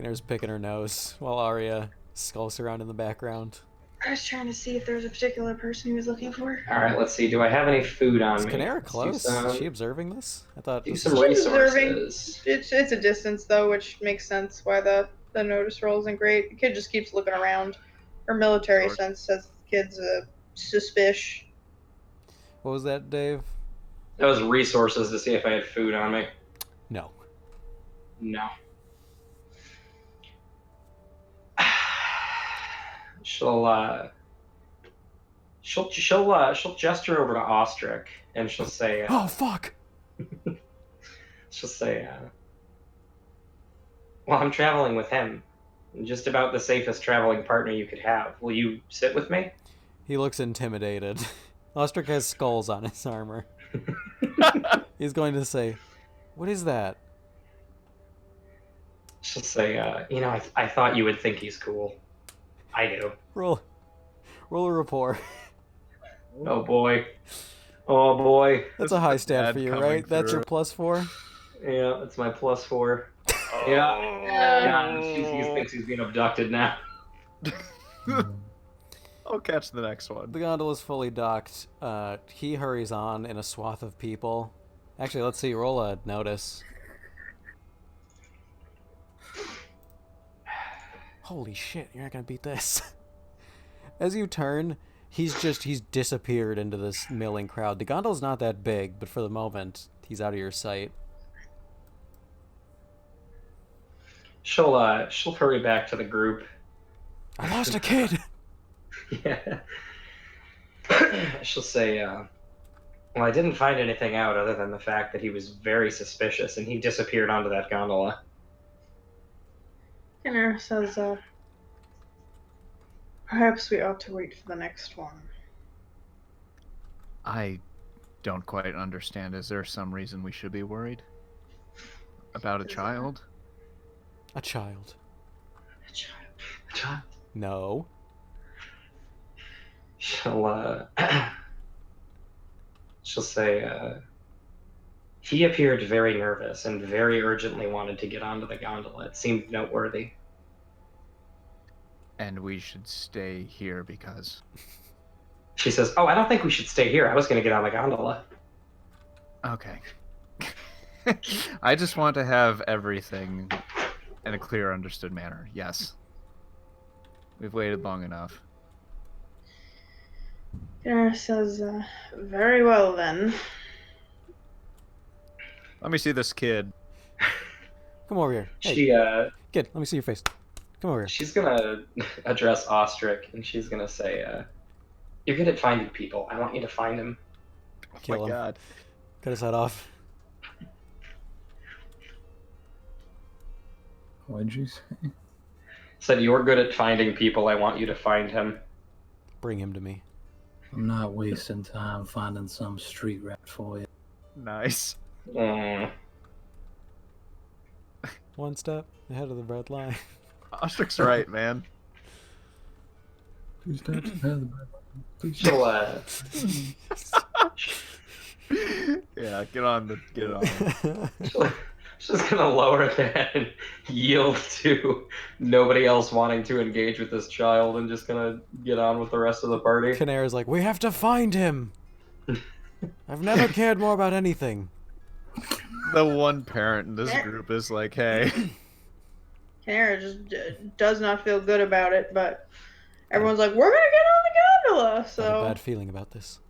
Kinnair's picking her nose while Arya skulks around in the background. I was trying to see if there was a particular person he was looking for. All right, let's see. Do I have any food on Is me? Kinnair Let's do close? some- Is she observing this? I thought Do this some is... She's observing. resources. It's a distance though, which makes sense why the notice roll isn't great. The kid just keeps looking around. Her military Sure. sense says the kid's suspicious. What was that, Dave? That was resources to see if I had food on me. No. No. She'll gesture over to Ostrich and she'll say, Oh, fuck! she'll say, well, I'm traveling with him. Just about the safest traveling partner you could have. Will you sit with me? He looks intimidated. Ostrich has skulls on his armor. He's going to say, what is that? She'll say, I thought you would think he's cool. I do. Roll a rapport. Oh boy. Oh boy. That's a high stat Bad for you, coming right? That's your through. +4? Yeah, that's my +4. Oh. Yeah. He thinks he's being abducted now. I'll catch the next one. The gondola's fully docked. He hurries on in a swath of people. Actually, let's see. Roll a notice. Holy shit, you're not gonna beat this. As you turn, he's disappeared into this milling crowd. The gondola's not that big, but for the moment, he's out of your sight. She'll hurry back to the group. I lost a kid! Yeah. She'll say, well, I didn't find anything out other than the fact that he was very suspicious and he disappeared onto that gondola. Kinnair says, perhaps we ought to wait for the next one. I don't quite understand. Is there some reason we should be worried? About a child? A child. A child. Child. No. She'll say, he appeared very nervous and very urgently wanted to get onto the gondola. It seemed noteworthy. And we should stay here because... She says, oh, I don't think we should stay here. I was going to get on the gondola. Okay. I just want to have everything in a clear, understood manner. Yes. We've waited long enough. Kinnair says, very well then. Let me see this kid. Come over here. Hey, She, kid, let me see your face. Come over here. she's going to address Ostrich and she's going to say, you're good at finding people. I want you to find him. Kill Oh my him. god. Cut his head off. What'd you say? Said, you're good at finding people. I want you to find him. Bring him to me. I'm not wasting time finding some street rat for you. Nice. Mm. One step ahead of the red line. Ostrich's right, man. 2 steps ahead of the bread. She'll, Yeah, get it on. she's gonna lower her head and yield to nobody else wanting to engage with this child and just gonna get on with the rest of the party. Kinnair's like, we have to find him! I've never cared more about anything. The one parent in this group is like, hey. Kinnair just does not feel good about it, but everyone's like, we're gonna get on the gondola, I have a so bad feeling about this.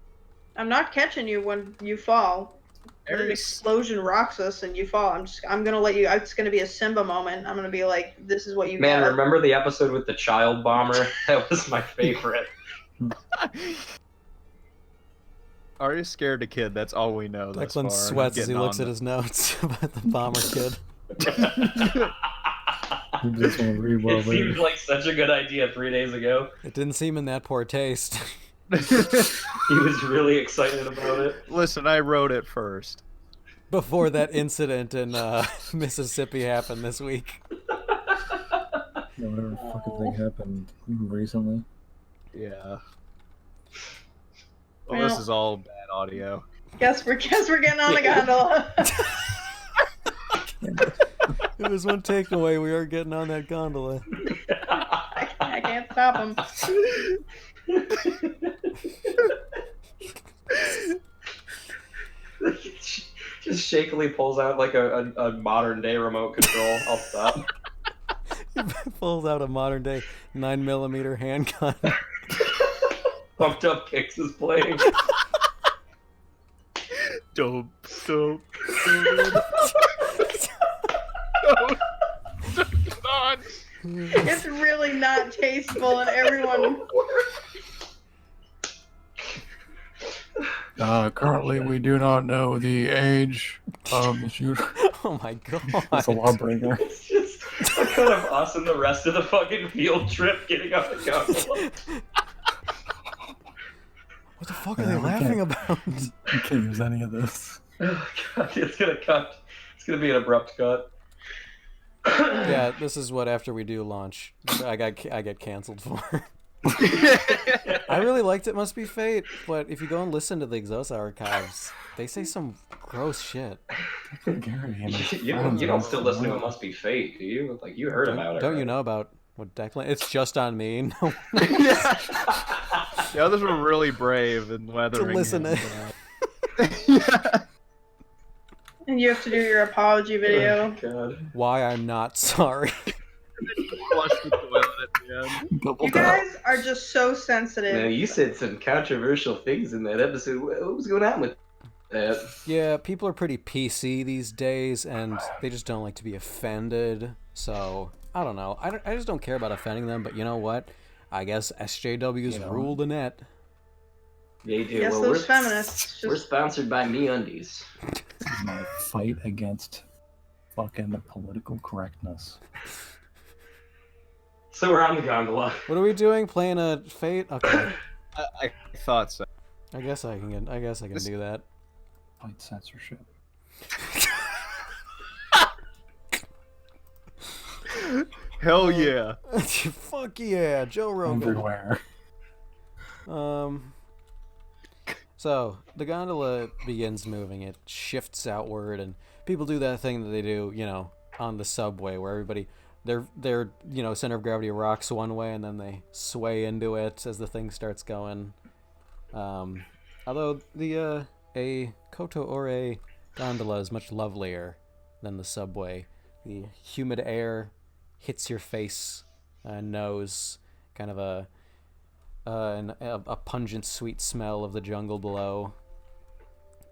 I'm not catching you when you fall. When an Very explosion rocks us and you fall, I'm gonna let you. It's gonna be a Simba moment. I'm gonna be like, this is what you Man, get. remember the episode with the child bomber? That was my favorite. Arya's scared a kid, that's all we know thus far. Declan sweats as he Getting looks on at his notes about the bomber kid. You just want to read It well seemed later. like such a good idea 3 days ago. It didn't seem in that poor taste. He was really excited about it. Listen, I wrote it first. Before that incident in Mississippi happened this week. Yeah, whatever fucking thing happened recently. Yeah. Well, this Well- is all bad audio. Guess we're getting on the gondola. It was There's one takeaway. We are getting on that gondola. I can't stop him. Just shakily pulls out like a modern day remote control. I'll stop. He pulls out a modern day 9mm handgun. Pumped Up Kicks is playing. Dope. It's really not tasteful, and everyone. Currently, we do not know the age of the shooter. Oh my god. It's a lawbreaker. It's just a cut of us and the rest of the fucking field trip getting on the gondola. What the fuck are they laughing about? You can't use any of this. Oh god, it's gonna cut. It's gonna be an abrupt cut. Yeah, this is what after we do launch, I get canceled for. I really liked It Must Be Fate, but if you go and listen to the Exosa archives, they say some gross shit. Gary and his You friends don't are still listen to It Must Be Fate, do you? Like, you heard about it. Don't you right? know about what Declan? It's just on me. No, The others were really brave in weathering. to listen to. Yeah. And you have to do your apology video. Oh, God. Why I'm not sorry. Flush the toilet at the end. double You tap. guys are just so sensitive. Now, you said some controversial things in that episode. What was going on with that? Yeah, people are pretty PC these days, and they just don't like to be offended. So I don't know. I just don't care about offending them. But you know what? I guess SJWs rule the net. They do. Yes, Well, those feminists. we're Just... sponsored by MeUndies. This is my fight against fucking political correctness. So we're on the gondola. What are we doing? Playing a Fate? Okay. I thought so. I guess I can do that. Fight censorship. Hell yeah. Fuck yeah, Joe Rogan. Everywhere. So the gondola begins moving. It shifts outward, and people do that thing that they do, on the subway, where everybody, their center of gravity rocks one way, and then they sway into it as the thing starts going. Although a Koto'ore gondola is much lovelier than the subway. The humid air hits your face and nose, kind of a pungent, sweet smell of the jungle below.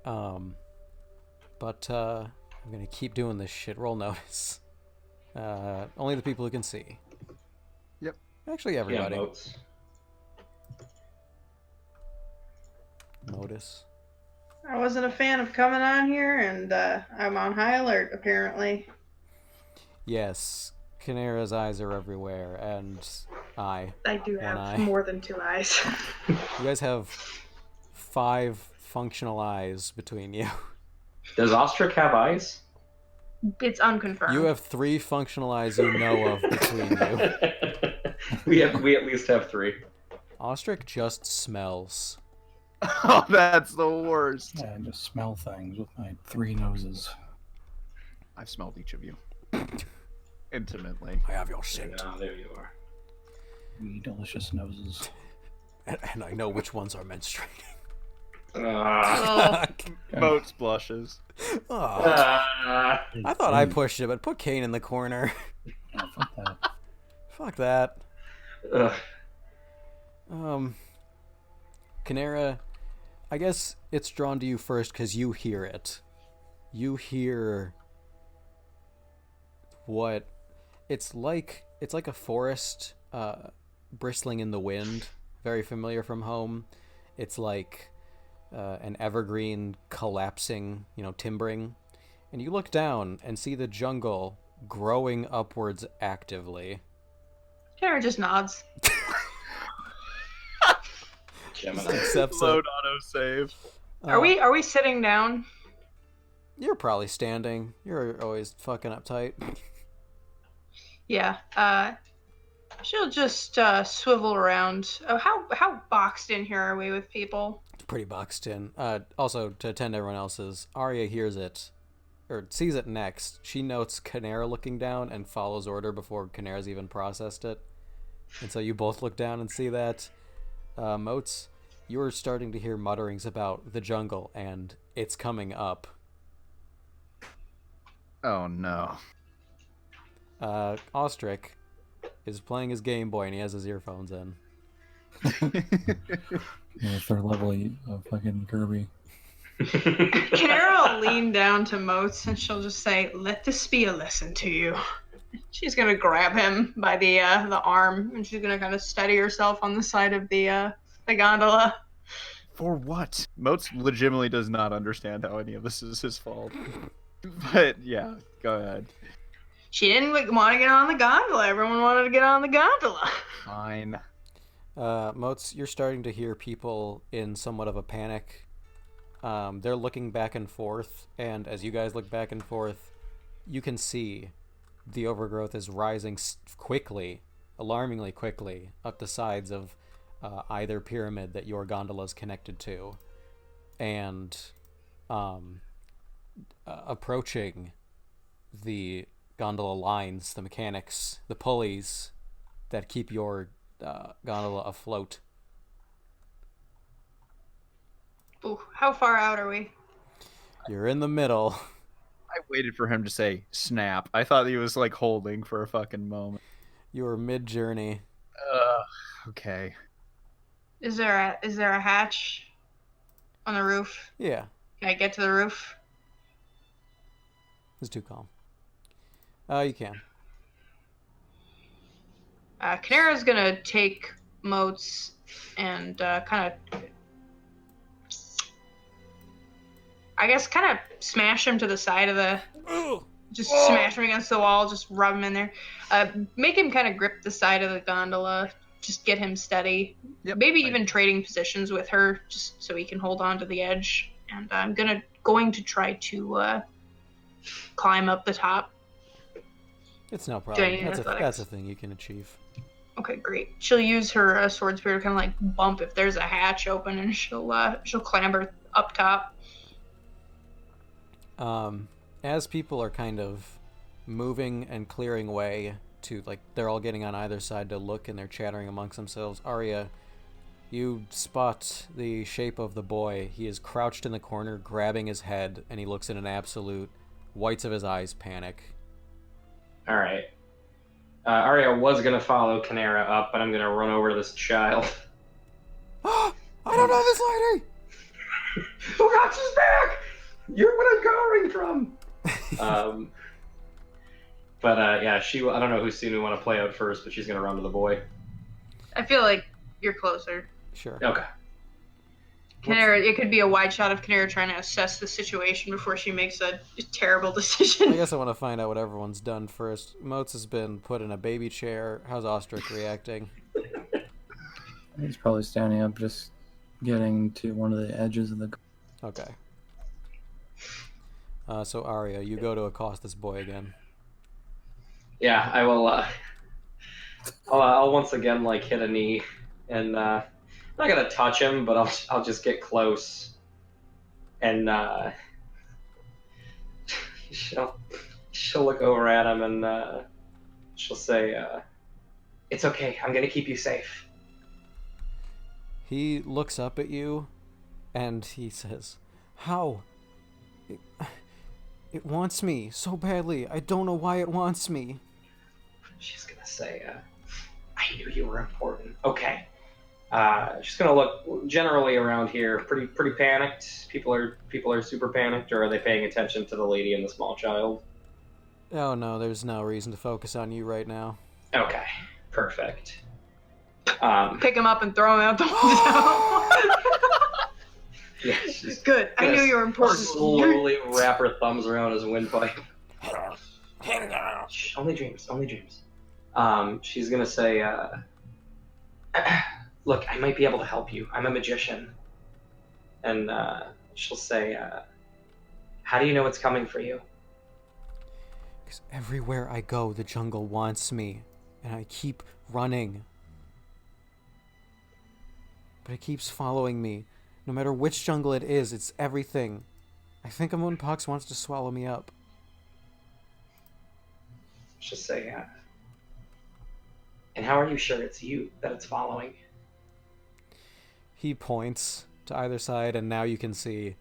But I'm gonna keep doing this shit. Roll notice. Only the people who can see. Yep. Actually, everybody. Yeah, votes. Notice. I wasn't a fan of coming on here, and I'm on high alert, apparently. Yes, Canera's eyes are everywhere, and I do One have eye. more than 2 eyes. you guys have 5 functional eyes between you. Does Ostrich have eyes? It's unconfirmed. You have 3 functional eyes you know of between you. we at least have 3. Ostrich just smells. Oh, that's the worst. Yeah, I just smell things with my 3 noses. I've smelled each of you. Intimately. I have your scent, Oh, there you are. 3 delicious noses. and I know which ones are menstruating. Ah. Moats blushes. Aw. Ah. I thought I pushed it, but put Kane in the corner. Yeah, fuck that. Fuck that. Ugh. Canera, I guess it's drawn to you first because you hear it. You hear what it's like a forest bristling in the wind, very familiar from home. It's like an evergreen collapsing, timbering. And you look down and see the jungle growing upwards actively. Kara just nods. Gemini. Accepts it. Load autosave. Are we sitting down? You're probably standing. You're always fucking uptight. Yeah. She'll just swivel around. Oh, how boxed in here are we with people? Pretty boxed in. Also, to attend to everyone else's, Arya hears it, or sees it next, she notes Canera looking down and follows order before Canera's even processed it. And so you both look down and see that. Moats, you're starting to hear mutterings about the jungle, and it's coming up. Oh no. Ostrich is playing his Game Boy, and he has his earphones in. Yeah, third level of fucking Kirby. Canara will lean down to Moats and she'll just say, "Let this be a lesson to you." She's gonna grab him by the arm and she's gonna kind of steady herself on the side of the gondola. For what? Moats legitimately does not understand how any of this is his fault. But yeah, go ahead. She didn't want to get on the gondola. Everyone wanted to get on the gondola. Fine. Moats, you're starting to hear people in somewhat of a panic. They're looking back and forth, and as you guys look back and forth, you can see the overgrowth is rising quickly, alarmingly quickly, up the sides of either pyramid that your gondola is connected to, and approaching the gondola lines, the mechanics, the pulleys that keep your gondola afloat. Ooh, how far out are we? You're in the middle. I waited for him to say snap. I thought he was like holding for a fucking moment. You're mid-journey. Okay. Is there a hatch on the roof? Yeah, Can I get to the roof? it's too calm. You can. Canara's gonna take Moats and kind of, I guess, kind of smash him to the side of the. Just smash him against the wall. Just rub him in there. Make him kind of grip the side of the gondola. Just get him steady. Yep. Maybe even trading positions with her, just so he can hold on to the edge. And I'm going to try to climb up the top. It's no problem. Giant That's athletics. a thing you can achieve. Okay, great. She'll use her sword spear to kind of like bump if there's a hatch open, and she'll clamber up top. As people are kind of moving and clearing way to, like, they're all getting on either side to look, and they're chattering amongst themselves. Arya, you spot the shape of the boy. He is crouched in the corner, grabbing his head, and he looks in an absolute whites of his eyes panic. All right. Arya was gonna follow Canara up, but I'm gonna run over to this child. I don't know this lady! Rox is back! You're what I'm going from. But yeah, I don't know whose scene we want to play out first, but she's gonna run to the boy. I feel like you're closer. Sure. Okay. Canara, it could be a wide shot of Canara trying to assess the situation before she makes a terrible decision. I guess I want to find out what everyone's done first. Moats has been put in a baby chair. How's Ostrich reacting? He's probably standing up, just getting to one of the edges of the. Okay. So Arya, you go to accost this boy again. Yeah, I will. I'll once again like hit a knee, and I'm not gonna touch him, but I'll just get close, and she'll look over at him and she'll say, "It's okay. I'm gonna keep you safe." He looks up at you, and he says, "How? It wants me so badly. I don't know why it wants me." She's gonna say, "I knew you were important." Okay. She's gonna look generally around here, pretty panicked. People are super panicked, or are they paying attention to the lady and the small child? Oh no, there's no reason to focus on you right now. Okay, perfect. Pick him up and throw him out the window. Yeah, she's Good. I knew you were important. slowly wrap her thumbs around his windpipe. Shh, only dreams, only dreams. She's gonna say, "Look, I might be able to help you. I'm a magician." And she'll say, "How do you know it's coming for you?" Because everywhere I go, the jungle wants me, and I keep running. But it keeps following me. No matter which jungle it is, it's everything. I think Amunpox wants to swallow me up. Let's just say, and how are you sure it's you that it's following? He points to either side, and now you can see.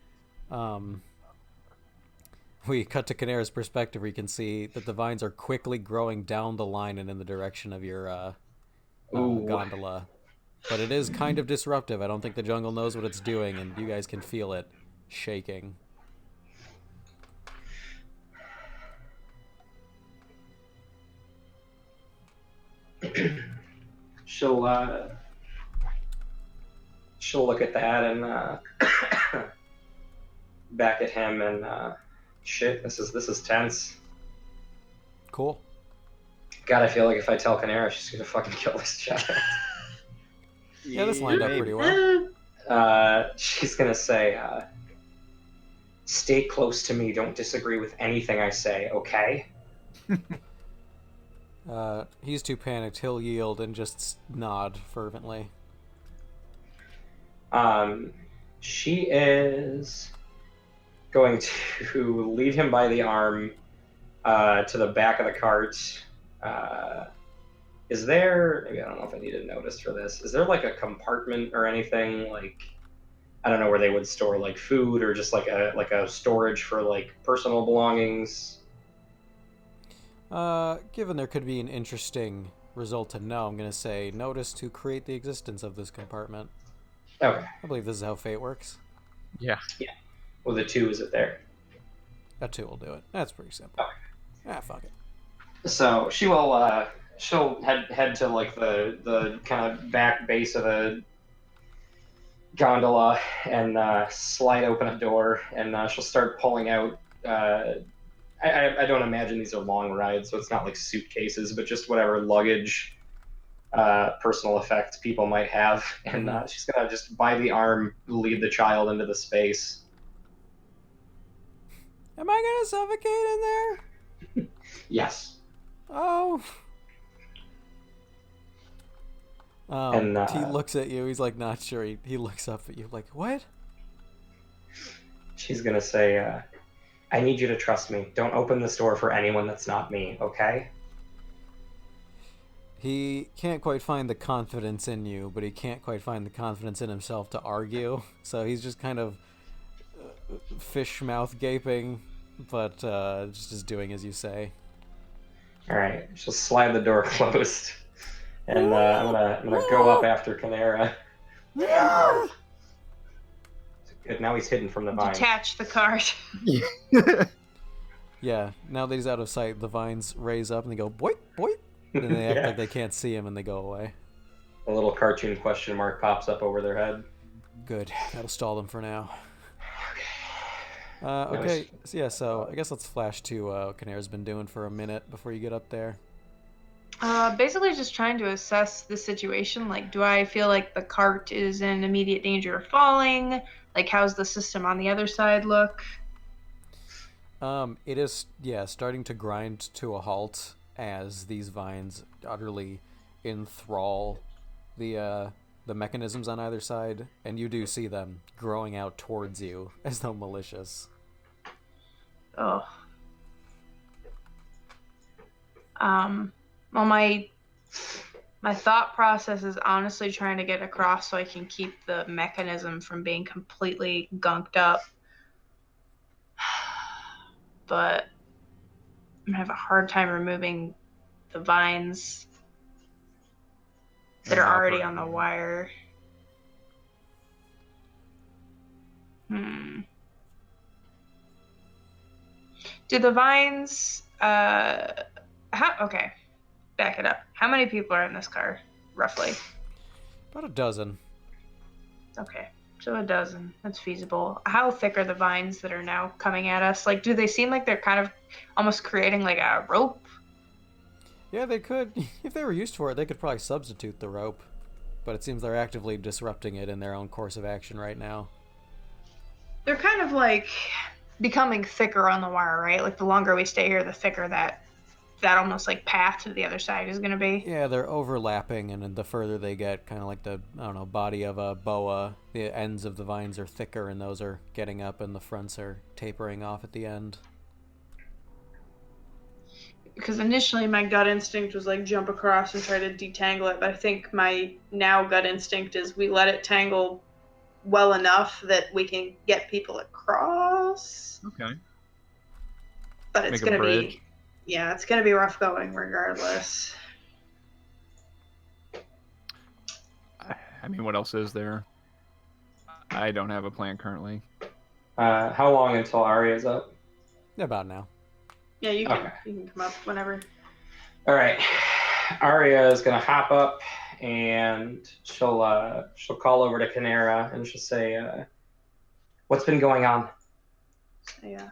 We cut to Canera's perspective, where you can see that the vines are quickly growing down the line and in the direction of your Ooh. gondola. But it is kind of disruptive. I don't think the jungle knows what it's doing, and you guys can feel it shaking. She'll look at that and back at him and shit. This is tense. Cool. God, I feel like if I tell Canera, she's gonna fucking kill this child. Yeah, this lined up pretty Eh, well. She's gonna say, "Stay close to me. Don't disagree with anything I say. Okay?" He's too panicked. He'll yield and just nod fervently. She is going to lead him by the arm to the back of the cart. Is there, maybe I don't know if I need a notice for this, is there like a compartment or anything, like, I don't know, where they would store like food or just like a storage for like personal belongings? Given there could be an interesting result to know, I'm going to say notice to create the existence of this compartment. Okay. I believe this is how fate works. Yeah. Well, the 2 is it there? A 2 will do it. That's pretty simple. Okay. Fuck it. So she will she'll head to like the kind of back base of the gondola and slide open a door, and she'll start pulling out. I don't imagine these are long rides, so it's not like suitcases, but just whatever luggage, personal effects people might have, and she's gonna just by the arm lead the child into the space. Am I gonna suffocate in there? Yes. Oh. And, he looks at you. He's like not sure. He looks up at you like, what? She's gonna say, I need you to trust me. Don't open this door for anyone that's not me, okay? He can't quite find the confidence in you, but he can't quite find the confidence in himself to argue. So he's just kind of fish mouth gaping, but just doing as you say. All right, she'll slide the door closed, and I'm gonna go up after Canera. Good. Now he's hidden from the vine. Detach the cart. Yeah, now that he's out of sight, the vines raise up and they go boink, boink. And they act Yeah. like they can't see him and they go away. A little cartoon question mark pops up over their head. Good. That'll stall them for now. Nice. Okay, so yeah, so I guess let's flash to what Canera's been doing for a minute before you get up there. Basically just trying to assess the situation. Like, do I feel like the cart is in immediate danger of falling? Like, how's the system on the other side look? It is, yeah, starting to grind to a halt as these vines utterly enthrall the mechanisms on either side, and you do see them growing out towards you as though malicious. Oh. Well, my thought process is honestly trying to get across so I can keep the mechanism from being completely gunked up. But I'm gonna have a hard time removing the vines that are already on the wire. Do the vines okay, back it up. How many people are in this car, roughly? About a dozen. Okay, so a dozen. That's feasible. How thick are the vines that are now coming at us? Like, do they seem like they're kind of almost creating like a rope? Yeah, they could. If they were used for it, they could probably substitute the rope. But it seems they're actively disrupting it in their own course of action right now. They're kind of like becoming thicker on the wire, right? Like the longer we stay here, the thicker that almost like path to the other side is going to be. Yeah, they're overlapping, and the further they get, kind of like the, I don't know, body of a boa, the ends of the vines are thicker, and those are getting up, and the fronts are tapering off at the end. because initially my gut instinct was like jump across and try to detangle it, but I think my now gut instinct is we let it tangle well enough that we can get people across. Okay. But it's Make a gonna bridge. be, yeah, it's gonna be rough going regardless. I mean, what else is there? I don't have a plan currently. How long until Arya's up? About now. Yeah, you can Okay. you can come up whenever. All right. Arya is gonna hop up and she'll call over to Canera and she'll say, "What's been going on?" So, yeah.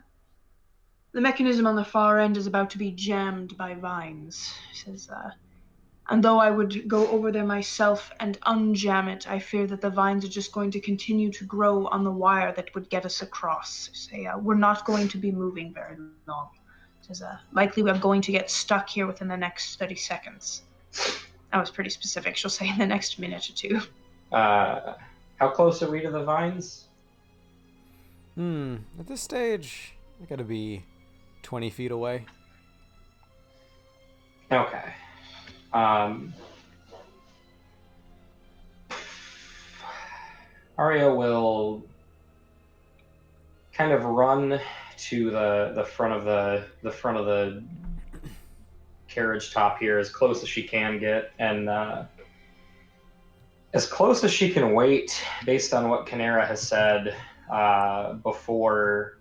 The mechanism on the far end is about to be jammed by vines. He says, and though I would go over there myself and unjam it, I fear that the vines are just going to continue to grow on the wire that would get us across. Say, we're not going to be moving very long. Says, likely we're going to get stuck here within the next 30 seconds. That was pretty specific. She'll say in the next minute or two. How close are we to the vines? At this stage, I gotta be 20 feet away. Okay. Arya will kind of run to the front of the carriage top here as close as she can get, and as close as she can wait based on what Canera has said before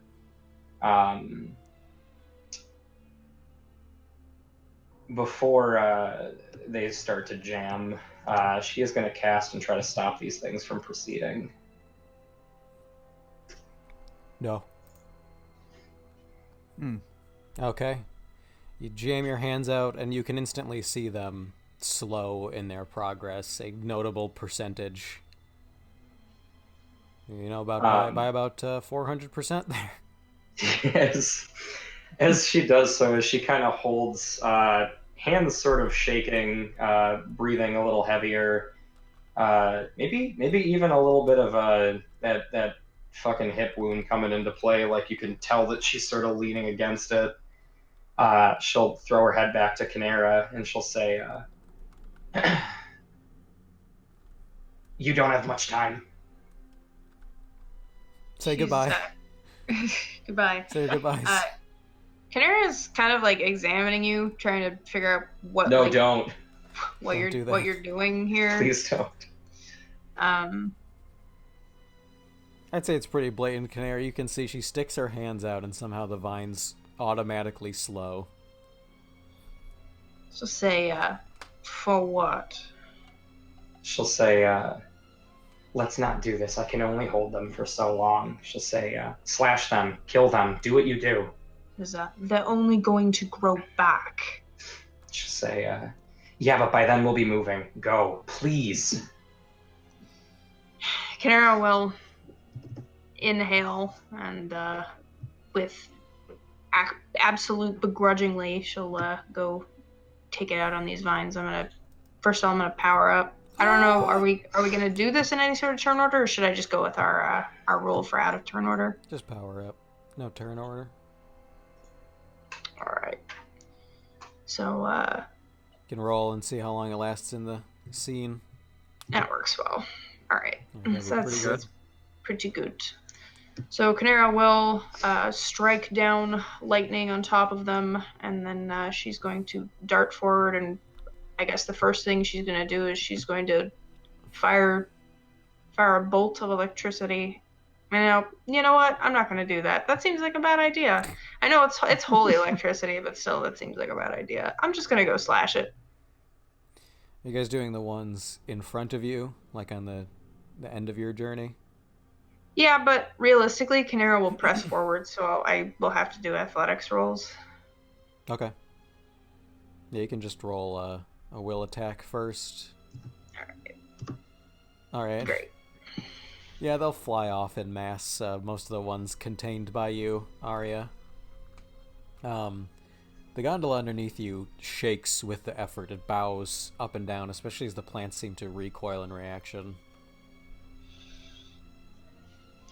they start to jam. She is going to cast and try to stop these things from proceeding. No. Okay. You jam your hands out, and you can instantly see them slow in their progress, a notable percentage. You know, about by about 400% there. As she does so, as she kind of holds, hands sort of shaking, breathing a little heavier, maybe even a little bit of that fucking hip wound coming into play. Like you can tell that she's sort of leaning against it. She'll throw her head back to Canera and she'll say, "You don't have much time." Say goodbye. Goodbye. Say your goodbyes. Canera's kind of like examining you, trying to figure out what No, don't. what Don't do you're that. what you're doing here. Please don't. I'd say it's pretty blatant, Canary. You can see she sticks her hands out, and somehow the vines automatically slow. So say, for what? She'll say, "Let's not do this. I can only hold them for so long." She'll say, "Slash them, kill them, do what you do." Because they're only going to grow back. She'll say, "Yeah, but by then we'll be moving. Go, please." Canera will inhale and with absolute begrudgingly, she'll go take it out on these vines. First of all, I'm gonna power up. I don't know. Are we gonna do this in any sort of turn order, or should I just go with our rule for out of turn order? Just power up. No turn order. All right. So You can roll and see how long it lasts in the scene. that works well. All right. That'd be So pretty good. that's pretty good. So Canera will strike down lightning on top of them, and then she's going to dart forward, and I guess the first thing she's going to do is she's going to fire a bolt of electricity. You know what? I'm not going to do that. That seems like a bad idea. I know it's holy electricity, but still, that seems like a bad idea. I'm just going to go slash it. Are you guys doing the ones in front of you, like on the end of your journey? Yeah, but realistically, Canera will press forward, so I will have to do athletics rolls. Okay. Yeah, you can just roll a will attack first. Alright. Great. Yeah, they'll fly off in mass. Most of the ones contained by you, Arya. The gondola underneath you shakes with the effort. It bows up and down, especially as the plants seem to recoil in reaction.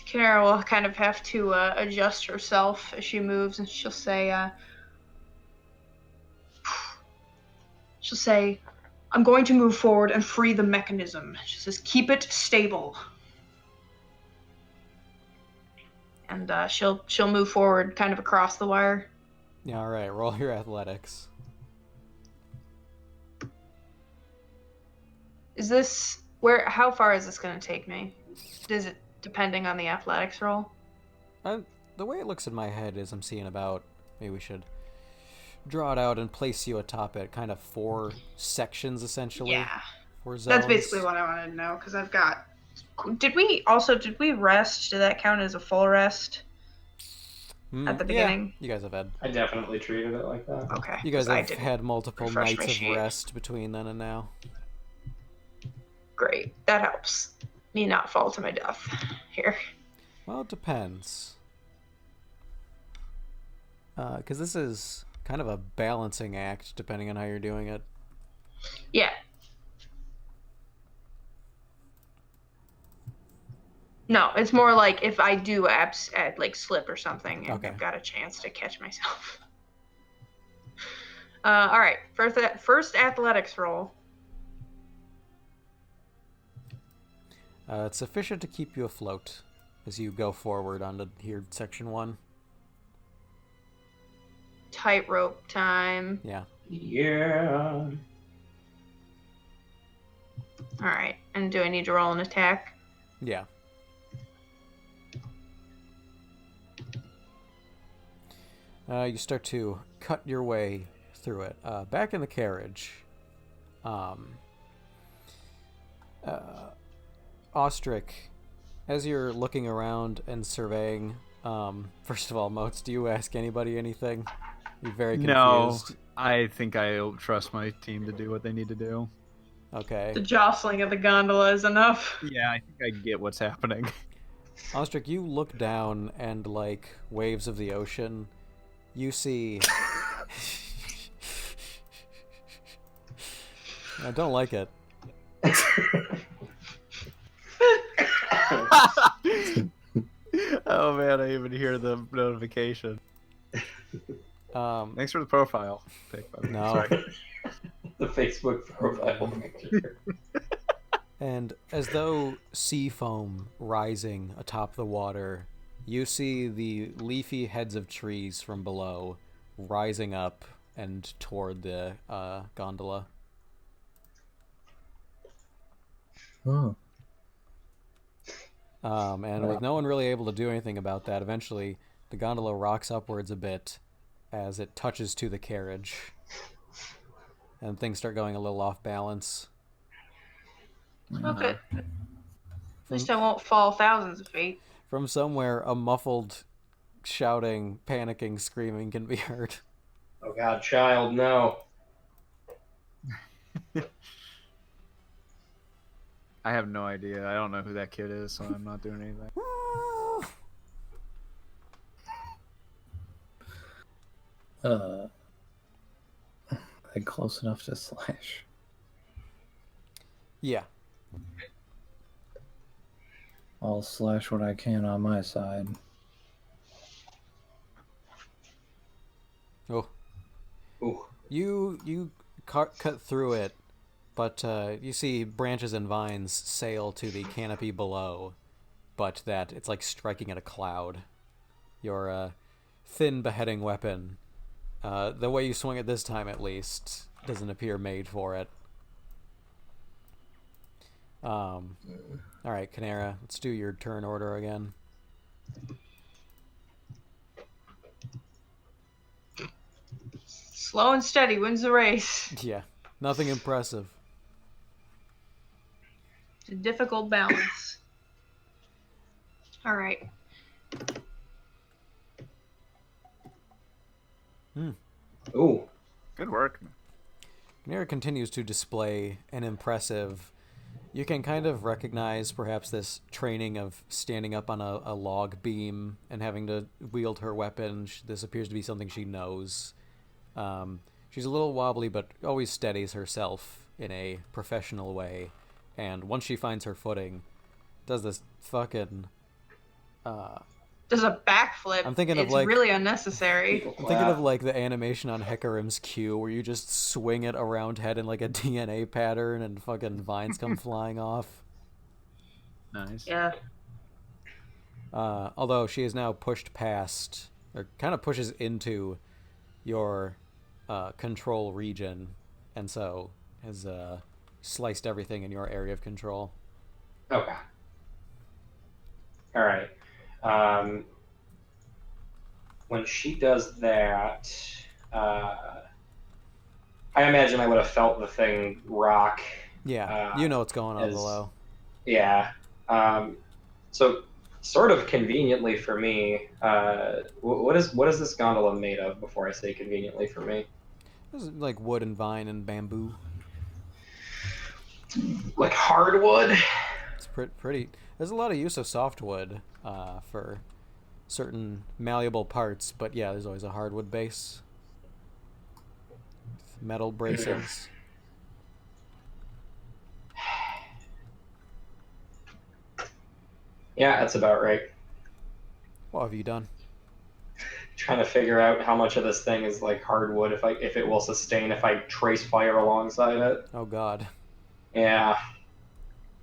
Canera will kind of have to adjust herself as she moves, and she'll say, She'll say, I'm going to move forward and free the mechanism. She says, keep it stable. And she'll move forward kind of across the wire. Yeah, all right. Roll your athletics. Is this how far is this going to take me? Is it depending on the athletics roll? The way it looks in my head is I'm seeing about, maybe we should draw it out and place you atop it, kind of 4 sections essentially. Yeah. 4 zones. That's basically what I wanted to know, because I've got... Did we rest? Did that count as a full rest at the beginning? Yeah, you guys have had. I definitely treated it like that. Okay. You guys have had multiple refresh nights my of sheet. rest between then and now. Great. That helps me not fall to my death here. Well, it depends. Because this is kind of a balancing act, depending on how you're doing it. Yeah. No, it's more like if I do like slip or something, and Okay. I've got a chance to catch myself. All right. First athletics roll. It's sufficient to keep you afloat as you go forward onto here, section 1. Tightrope time. Yeah. Yeah. All right. And do I need to roll an attack? Yeah. You start to cut your way through it. Back in the carriage, Ostrich, as you're looking around and surveying, first of all, Motes, do you ask anybody anything? You're very confused. No, I think I'll trust my team to do what they need to do. Okay. The jostling of the gondola is enough. Yeah, I think I get what's happening. Ostrich, you look down and, like waves of the ocean, you see... I don't like it. Oh man, I even hear the notification. Thanks for the profile pic, by the way. No. Sorry. The Facebook profile picture. And as though sea foam rising atop the water, you see the leafy heads of trees from below rising up and toward the gondola. Oh. And with no one really able to do anything about that, eventually the gondola rocks upwards a bit as it touches to the carriage. And things start going a little off balance. Okay. At least I won't fall thousands of feet. From somewhere, a muffled shouting, panicking, screaming can be heard. Oh God, child, no. I have no idea. I don't know who that kid is, so I'm not doing anything. Like close enough to slash. Yeah. I'll slash what I can on my side. Oh. Ooh. You cut through it, but you see branches and vines sail to the canopy below, but that it's like striking at a cloud. Your thin beheading weapon, the way you swing it this time at least, doesn't appear made for it. All right, Canera, let's do your turn order again. Slow and steady wins the race. Yeah, nothing impressive. It's a difficult balance. All right. Ooh. Good work. Canera continues to display an impressive... You can kind of recognize perhaps this training of standing up on a log beam and having to wield her weapon. This appears to be something she knows. She's a little wobbly, but always steadies herself in a professional way. And once she finds her footing, does this fucking does a backflip, I'm thinking of, it's like- really unnecessary. People I'm thinking of clap. like the animation on Hecarim's Q, where you just swing it around head in like a DNA pattern, and fucking vines come flying off. Nice. Yeah. Although she is now pushed past, or kind of pushes into your control region, and so has sliced everything in your area of control. Okay. All right. When she does that, I imagine I would have felt the thing rock. Yeah, you know what's going on as- below. Yeah. So sort of conveniently for me, what is this gondola made of? Before I say conveniently for me, This is like wood and vine and bamboo. like hardwood. It's pretty. There's a lot of use of softwood for certain malleable parts, but yeah, there's always a hardwood base. Metal bracings. Yeah, that's about right. What have you done? Trying to figure out how much of this thing is like hardwood, if it will sustain if I trace fire alongside it. Oh God. Yeah.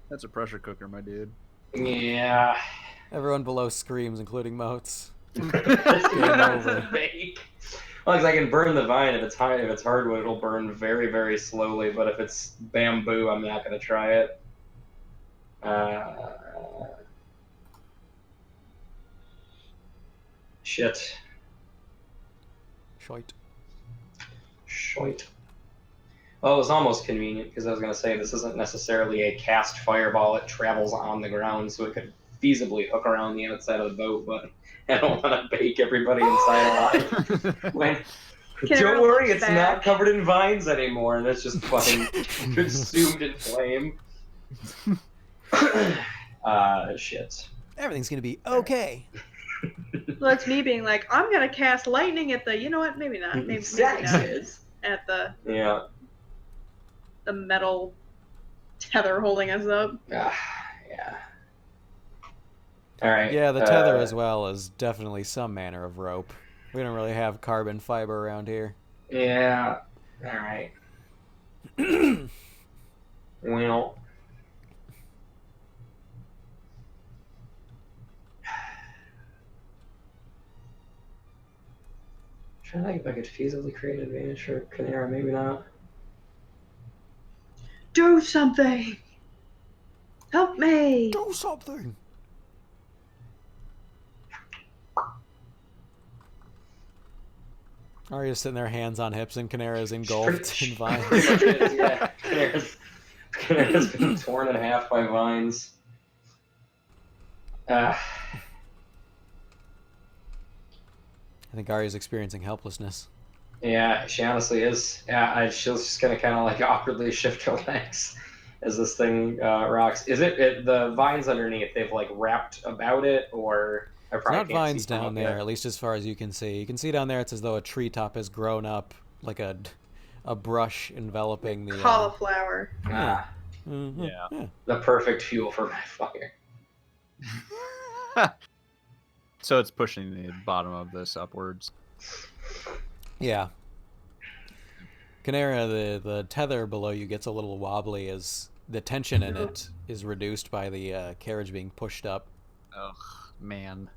That's a pressure cooker, my dude. Yeah. Everyone below screams, including Moats. That's over. a fake. Well, 'cause I can burn the vine. If it's hardwood, it'll burn very, very slowly. But if it's bamboo, I'm not going to try it. Shit. Shoit. Shoit. Well, it was almost convenient because I was going to say this isn't necessarily a cast fireball. It travels on the ground, so it could feasibly hook around the outside of the boat. But I don't want to bake everybody inside alive. When, don't worry, it's not covered in vines anymore, and it's just fucking consumed in flame. Shit. Everything's gonna be okay. Well, that's me being like, I'm gonna cast lightning at the. You know what? Maybe not. Maybe not. Sexes. At the Yeah. metal tether holding us up. Yeah. All right. Yeah, the tether as well is definitely some manner of rope. We don't really have carbon fiber around here. Yeah. All right. Well. Trying to think if I could feasibly create an advantage for Canera. Maybe not. Do something. Help me. Do something. Arya's sitting there, hands on hips, and Canara's engulfed in vines. Yeah. Canera's been torn in half by vines. I think Arya's experiencing helplessness. Yeah, she honestly is. Yeah, she's just gonna kind of like awkwardly shift her legs as this thing rocks. Is it the vines underneath? They've like wrapped about it, or I It's probably not can't vines see from down up there, here. at least as far as you can see. You can see down there it's as though a treetop has grown up, like a brush enveloping the... Cauliflower. Ah, Mhm, Yeah. the perfect fuel for my fire. So it's pushing the bottom of this upwards. Yeah. Canara, the tether below you gets a little wobbly as the tension in it is reduced by the carriage being pushed up. Oh, man.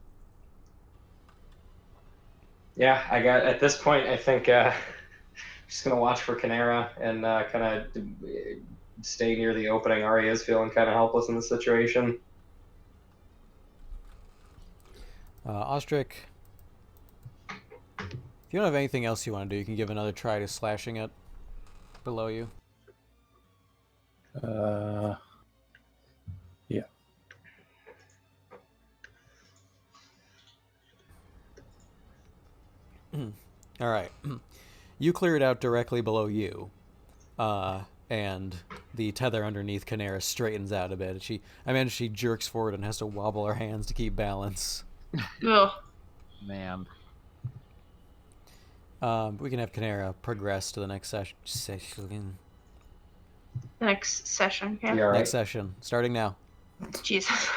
Yeah, I got at this point. I think just gonna watch for Canera and kind of stay near the opening. Arya is feeling kind of helpless in the situation. Ostrich, if you don't have anything else you want to do, you can give another try to slashing it below you. Yeah. All right. You clear it out directly below you, and the tether underneath Canera straightens out a bit. I imagine she jerks forward and has to wobble her hands to keep balance. Ugh. Man. We can have Canera progress to the next session. The next session. Yeah. You all right? Next session, starting now. Jesus.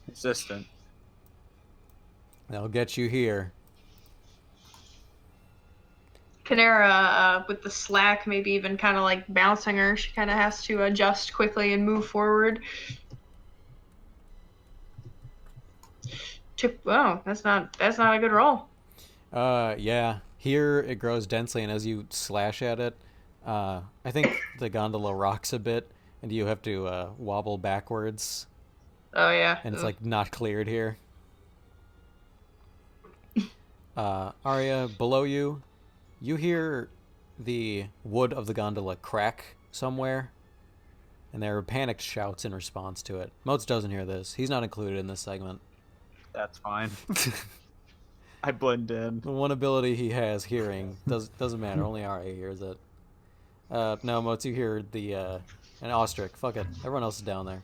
Consistent. That'll get you here. Canara, with the slack, maybe even kind of like bouncing her, she kind of has to adjust quickly and move forward. Oh, that's not a good roll. Yeah. Here it grows densely, and as you slash at it, I think the gondola rocks a bit, and you have to wobble backwards, Oh yeah. and it's like not cleared here. Arya, below you, you hear the wood of the gondola crack somewhere, and there are panicked shouts in response to it. Moats doesn't hear this. He's not included in this segment. That's fine. I blend in. The one ability he has, hearing, doesn't matter. Only Arya hears it. No, Moats, you hear the and Ostrich. Fuck it. Everyone else is down there.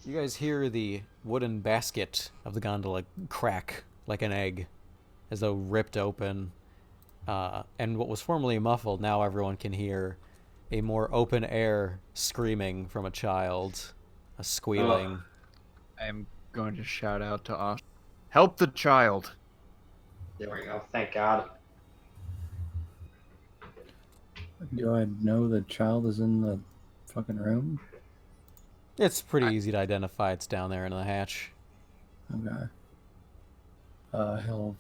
You guys hear the wooden basket of the gondola crack like an egg, as though ripped open. And what was formerly muffled, now everyone can hear a more open air screaming from a child, a squealing. I am going to shout out to Osh. Help the child. There we go. Thank God. Do I know the child is in the fucking room? It's pretty easy to identify. It's down there in the hatch. Okay. He'll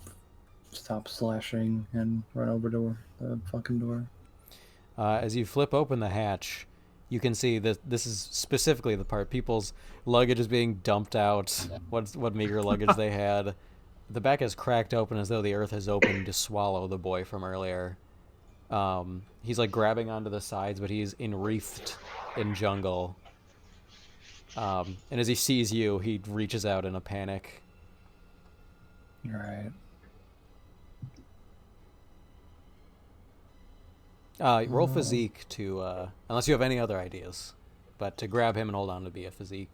stop slashing and run over to the fucking door. As you flip open the hatch, you can see that this is specifically the part. People's luggage is being dumped out. What meager luggage they had. The back is cracked open as though the earth has opened to swallow the boy from earlier. He's like grabbing onto the sides, but he's enwreathed in jungle. And as he sees you, he reaches out in a panic. Right. Roll physique to, unless you have any other ideas, but to grab him and hold on to be a physique.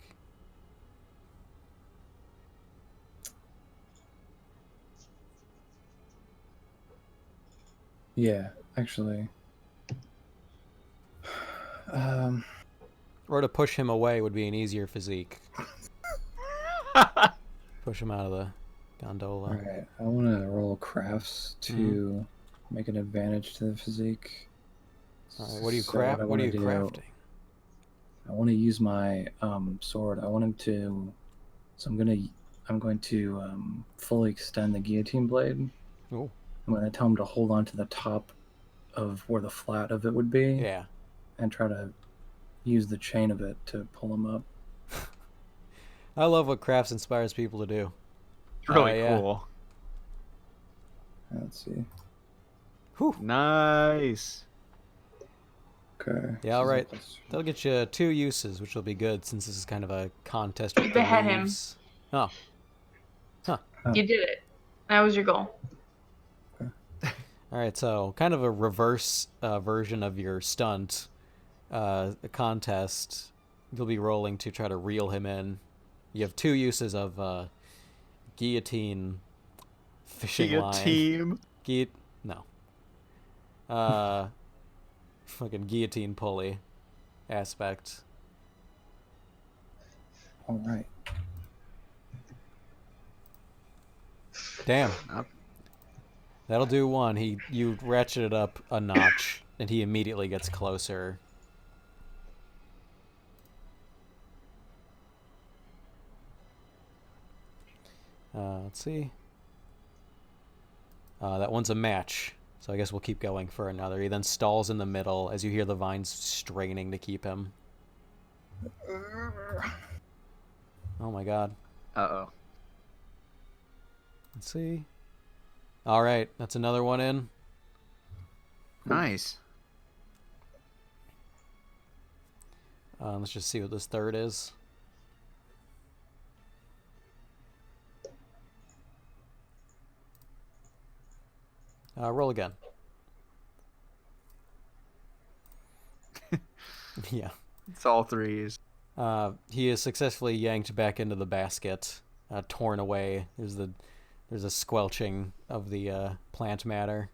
Yeah, actually. Or to push him away would be an easier physique. Push him out of the gondola. Alright, I want to roll crafts to make an advantage to the physique. Alright, what are you So what I what are you wanna do- crafting? I want to use my sword. I want him to. So I'm going to fully extend the guillotine blade. Oh, I'm going to tell him to hold on to the top of where the flat of it would be, yeah. and try to use the chain of it to pull him up. I love what crafts inspires people to do. It's really yeah. cool. Let's see. Whew. Nice. Okay. Yeah, all right. That'll get you 2 uses, which will be good since this is kind of a contest with the Behead him. leaves. Oh, You did it. That was your goal. all right. So kind of a reverse version of your stunt contest. You'll be rolling to try to reel him in. You have 2 uses of guillotine fishing line. No. Fucking guillotine pulley aspect. All right. Damn. That'll do 1. You ratchet it up a notch, and he immediately gets closer. Let's see. That one's a match, so I guess we'll keep going for another. He then stalls in the middle as you hear the vines straining to keep him. Oh my god. Uh-oh. Let's see. All right, that's another one in. Nice. Let's just see what this third is. Roll again. Yeah. It's all 3s. He is successfully yanked back into the basket, torn away. There's a squelching of the plant matter.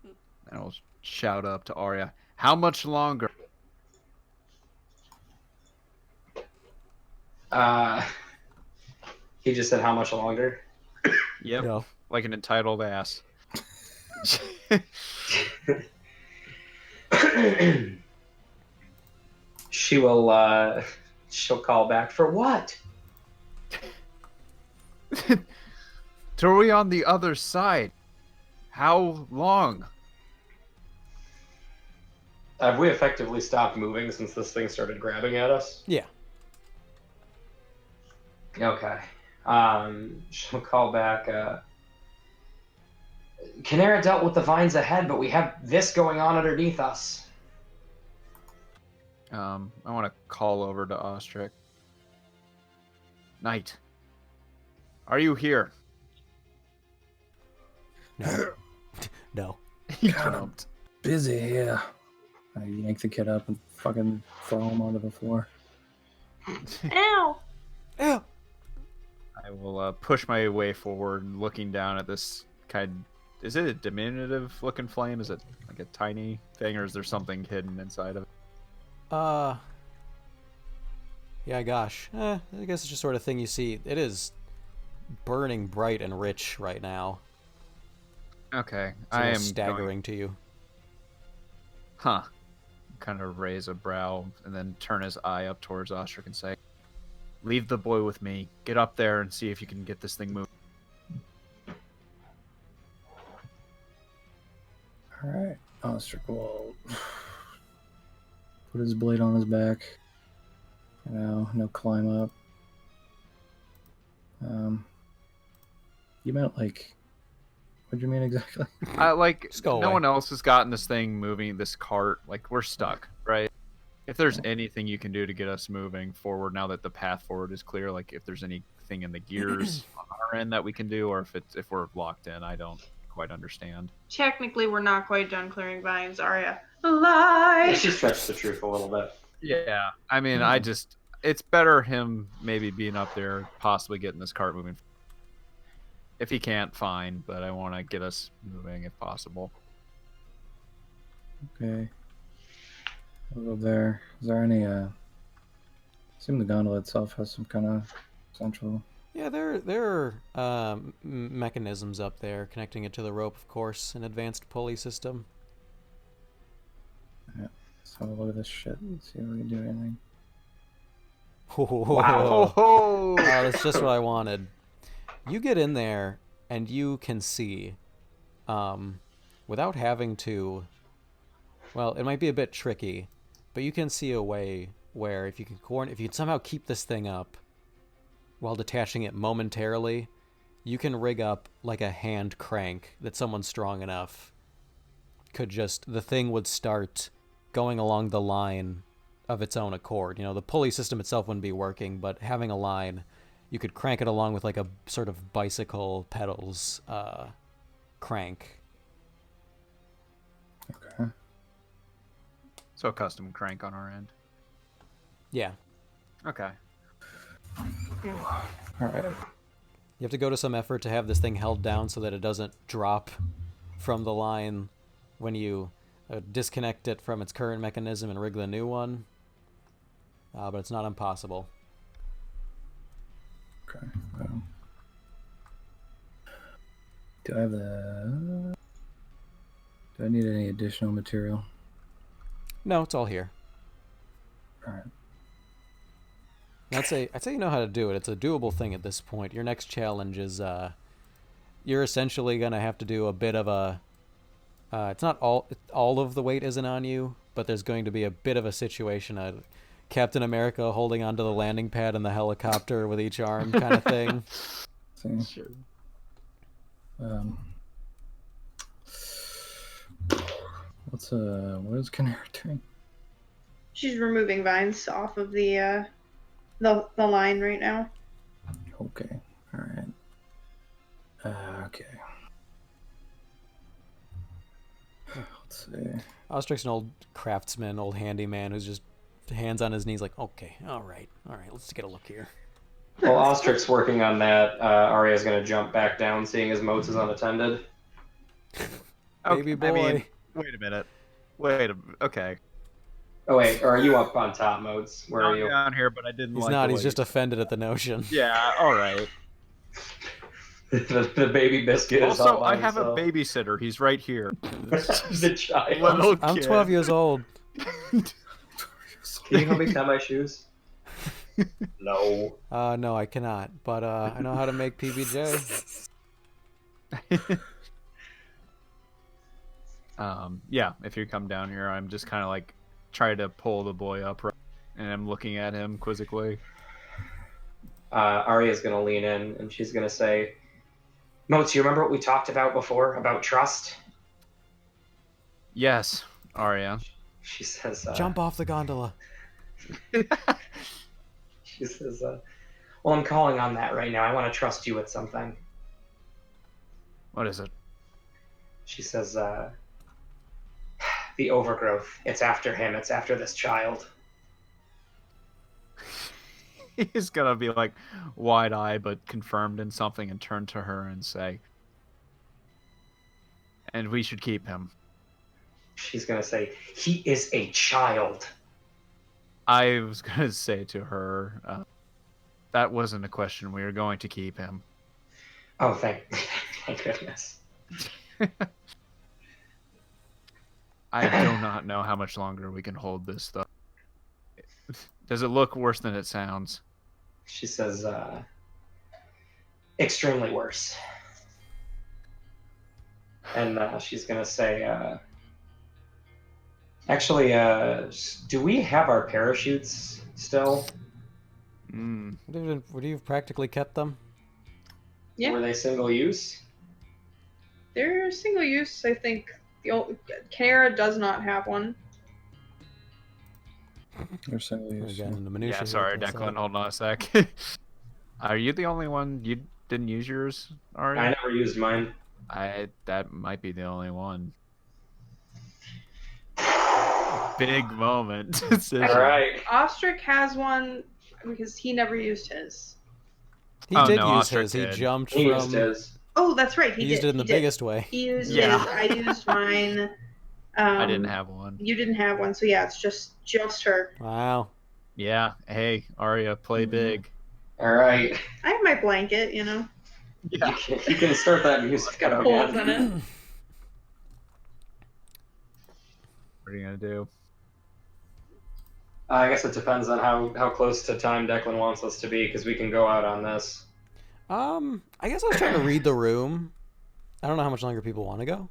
And I'll shout up to Arya. How much longer? He just said how much longer? Yep. No. Like an entitled ass. She will, she'll call back for what? Till we on the other side. How long? Have we effectively stopped moving since this thing started grabbing at us? Yeah. Okay. She'll call back, Canera dealt with the vines ahead, but we have this going on underneath us. I want to call over to Ostrich. Knight, are you here? No. No. He God, jumped. Busy, yeah. I yank the kid up and fucking throw him onto the floor. Ow! Ew. I will push my way forward, looking down at this kind. Is it a diminutive-looking flame? Is it like a tiny thing, or is there something hidden inside of it? Yeah, gosh. I guess it's just sort of thing you see. It is burning bright and rich right now. Okay, It's I am almost staggering to you. Huh. Kind of raise a brow and then turn his eye up towards Ostrich and say, "Leave the boy with me. Get up there and see if you can get this thing moving." Alright. Ostrich will put his blade on his back. No climb up. You meant like, what do you mean exactly? Just go no away. one else has gotten this thing moving, this cart. Like, we're stuck, right? If there's anything you can do to get us moving forward now that the path forward is clear, like if there's anything in the gears on our end that we can do, or if we're locked in, I don't quite understand. Technically, we're not quite done clearing vines, Arya. Yeah, Lie! she stretched the truth a little bit. Yeah, I mean, it's better him maybe being up there, possibly getting this cart moving. If he can't, fine, but I want to get us moving if possible. Okay. I'll go there. Is there any, I assume the gondola itself has some kind of central... Yeah, there are mechanisms up there connecting it to the rope, of course, an advanced pulley system. Yeah. So look at this shit and see if we can do anything. Wow. Oh, That's just what I wanted. You get in there and you can see, without having to, well, it might be a bit tricky, but you can see a way where if you can somehow keep this thing up while detaching it momentarily, you can rig up like a hand crank that someone strong enough could the thing would start going along the line of its own accord. You know, the pulley system itself wouldn't be working, but having a line, you could crank it along with like a sort of bicycle pedals crank. Okay. so a custom crank on our end. Yeah. Okay. Alright. You have to go to some effort to have this thing held down so that it doesn't drop from the line when you disconnect it from its current mechanism and rig the new one. But it's not impossible. Okay. Do I have the... Do I need any additional material? No, it's all here. Alright. I'd say you know how to do it. It's a doable thing at this point. Your next challenge is you're essentially gonna have to do a bit of a. It's not all of the weight isn't on you, but there's going to be a bit of a situation. Captain America holding onto the landing pad in the helicopter with each arm, kind of thing. See. Sure. What is Canary doing? She's removing vines off of the line right now. Okay. Alright. Okay. Let's see. Ostrich's an old craftsman, old handyman who's just hands on his knees like, okay, all right, let's get a look here. While Ostrich's working on that, Arya's going to jump back down, seeing his moats is unattended. Baby boy. I mean, wait a minute. Okay. Oh, wait, or are you up on top, Moats? Where are I'm you? down here, but I didn't He's like not, the he's way- just offended at the notion. Yeah, alright. The baby biscuit is Also, all by I have a himself. babysitter. He's right here. The child. Little I'm kid. 12 years old. Can you help me tie my shoes? No. No, I cannot. But I know how to make PBJ. Yeah, if you come down here, I'm just kind of like try to pull the boy up, and I'm looking at him quizzically. Arya's gonna lean in and she's gonna say, Moats, you remember what we talked about before about trust? Yes, Arya. She says, Jump off the gondola. She says, well, I'm calling on that right now. I want to trust you with something. What is it? She says, the overgrowth. It's after him. It's after this child. He's gonna be like wide-eyed but confirmed in something and turn to her and say, and we should keep him. She's gonna say, he is a child. I was gonna say to her, that wasn't a question. We were going to keep him. Oh, thank goodness. I do not know how much longer we can hold this stuff. Does it look worse than it sounds? She says, extremely worse. And she's gonna say, actually, do we have our parachutes still? Would you have practically kept them? Yeah. Were they single use? They're single use, I think. The old Kara does not have one. They're single use. Again, in the minutiae Yeah, here, sorry, that's Declan. all. Hold on a sec. Are you the only one? You didn't use yours, Arya? I never used mine. That might be the only one. Big moment. All right. Ostrich has one because he never used his. He Oh, did no, use Ostrich his. He did. jumped He used from. his. Oh, that's right. He used did. it in the He did. biggest way. He used Yeah. his. I used mine. I didn't have one. You didn't have one, so yeah, it's just her. Wow. Yeah. Hey, Arya, play big. All right. I have my blanket, you know. Yeah. You can start that music up Holes again. in it. What are you gonna do? I guess it depends on how close to time Declan wants us to be, because we can go out on this. I guess I was trying to read the room. I don't know how much longer people want to go.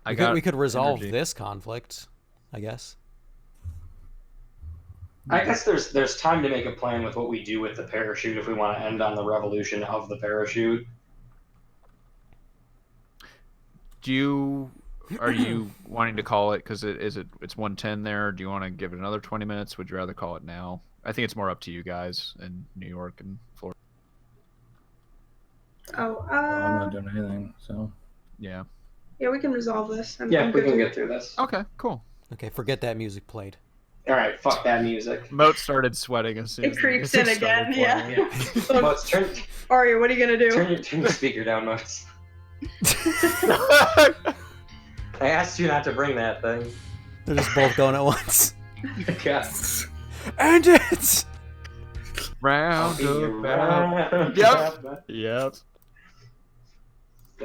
We could resolve energy. this conflict, I guess. I guess there's time to make a plan with what we do with the parachute if we want to end on the revolution of the parachute. Are you wanting to call it because it's 1:10 there? Do you want to give it another 20 minutes? Would you rather call it now? I think it's more up to you guys in New York and Florida. Oh, Well, I'm not doing anything, so. Yeah. yeah, we can resolve this. I'm Yeah, we good can to- get through this. Okay. Cool. Okay, forget that music played. All right, fuck that music. Moat started sweating as soon It as creeps the in music started again, yeah. playing. Yeah. Moats, turn Arya, what are you gonna do? your speaker down, Moats. I asked you not to bring that thing. They're just both going at once. Yeah. And it! Round about. Yep. Yep.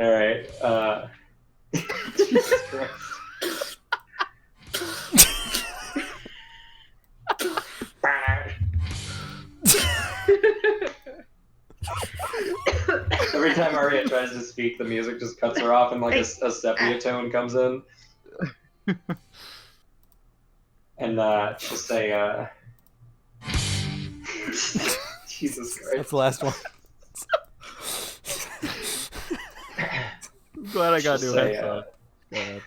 All right. Jesus Christ. Every time Arya tries to speak, the music just cuts her off and like a sepia tone comes in. And she'll say, Jesus Christ. That's the last one. I'm glad I got She'll new say, headphones. Go ahead.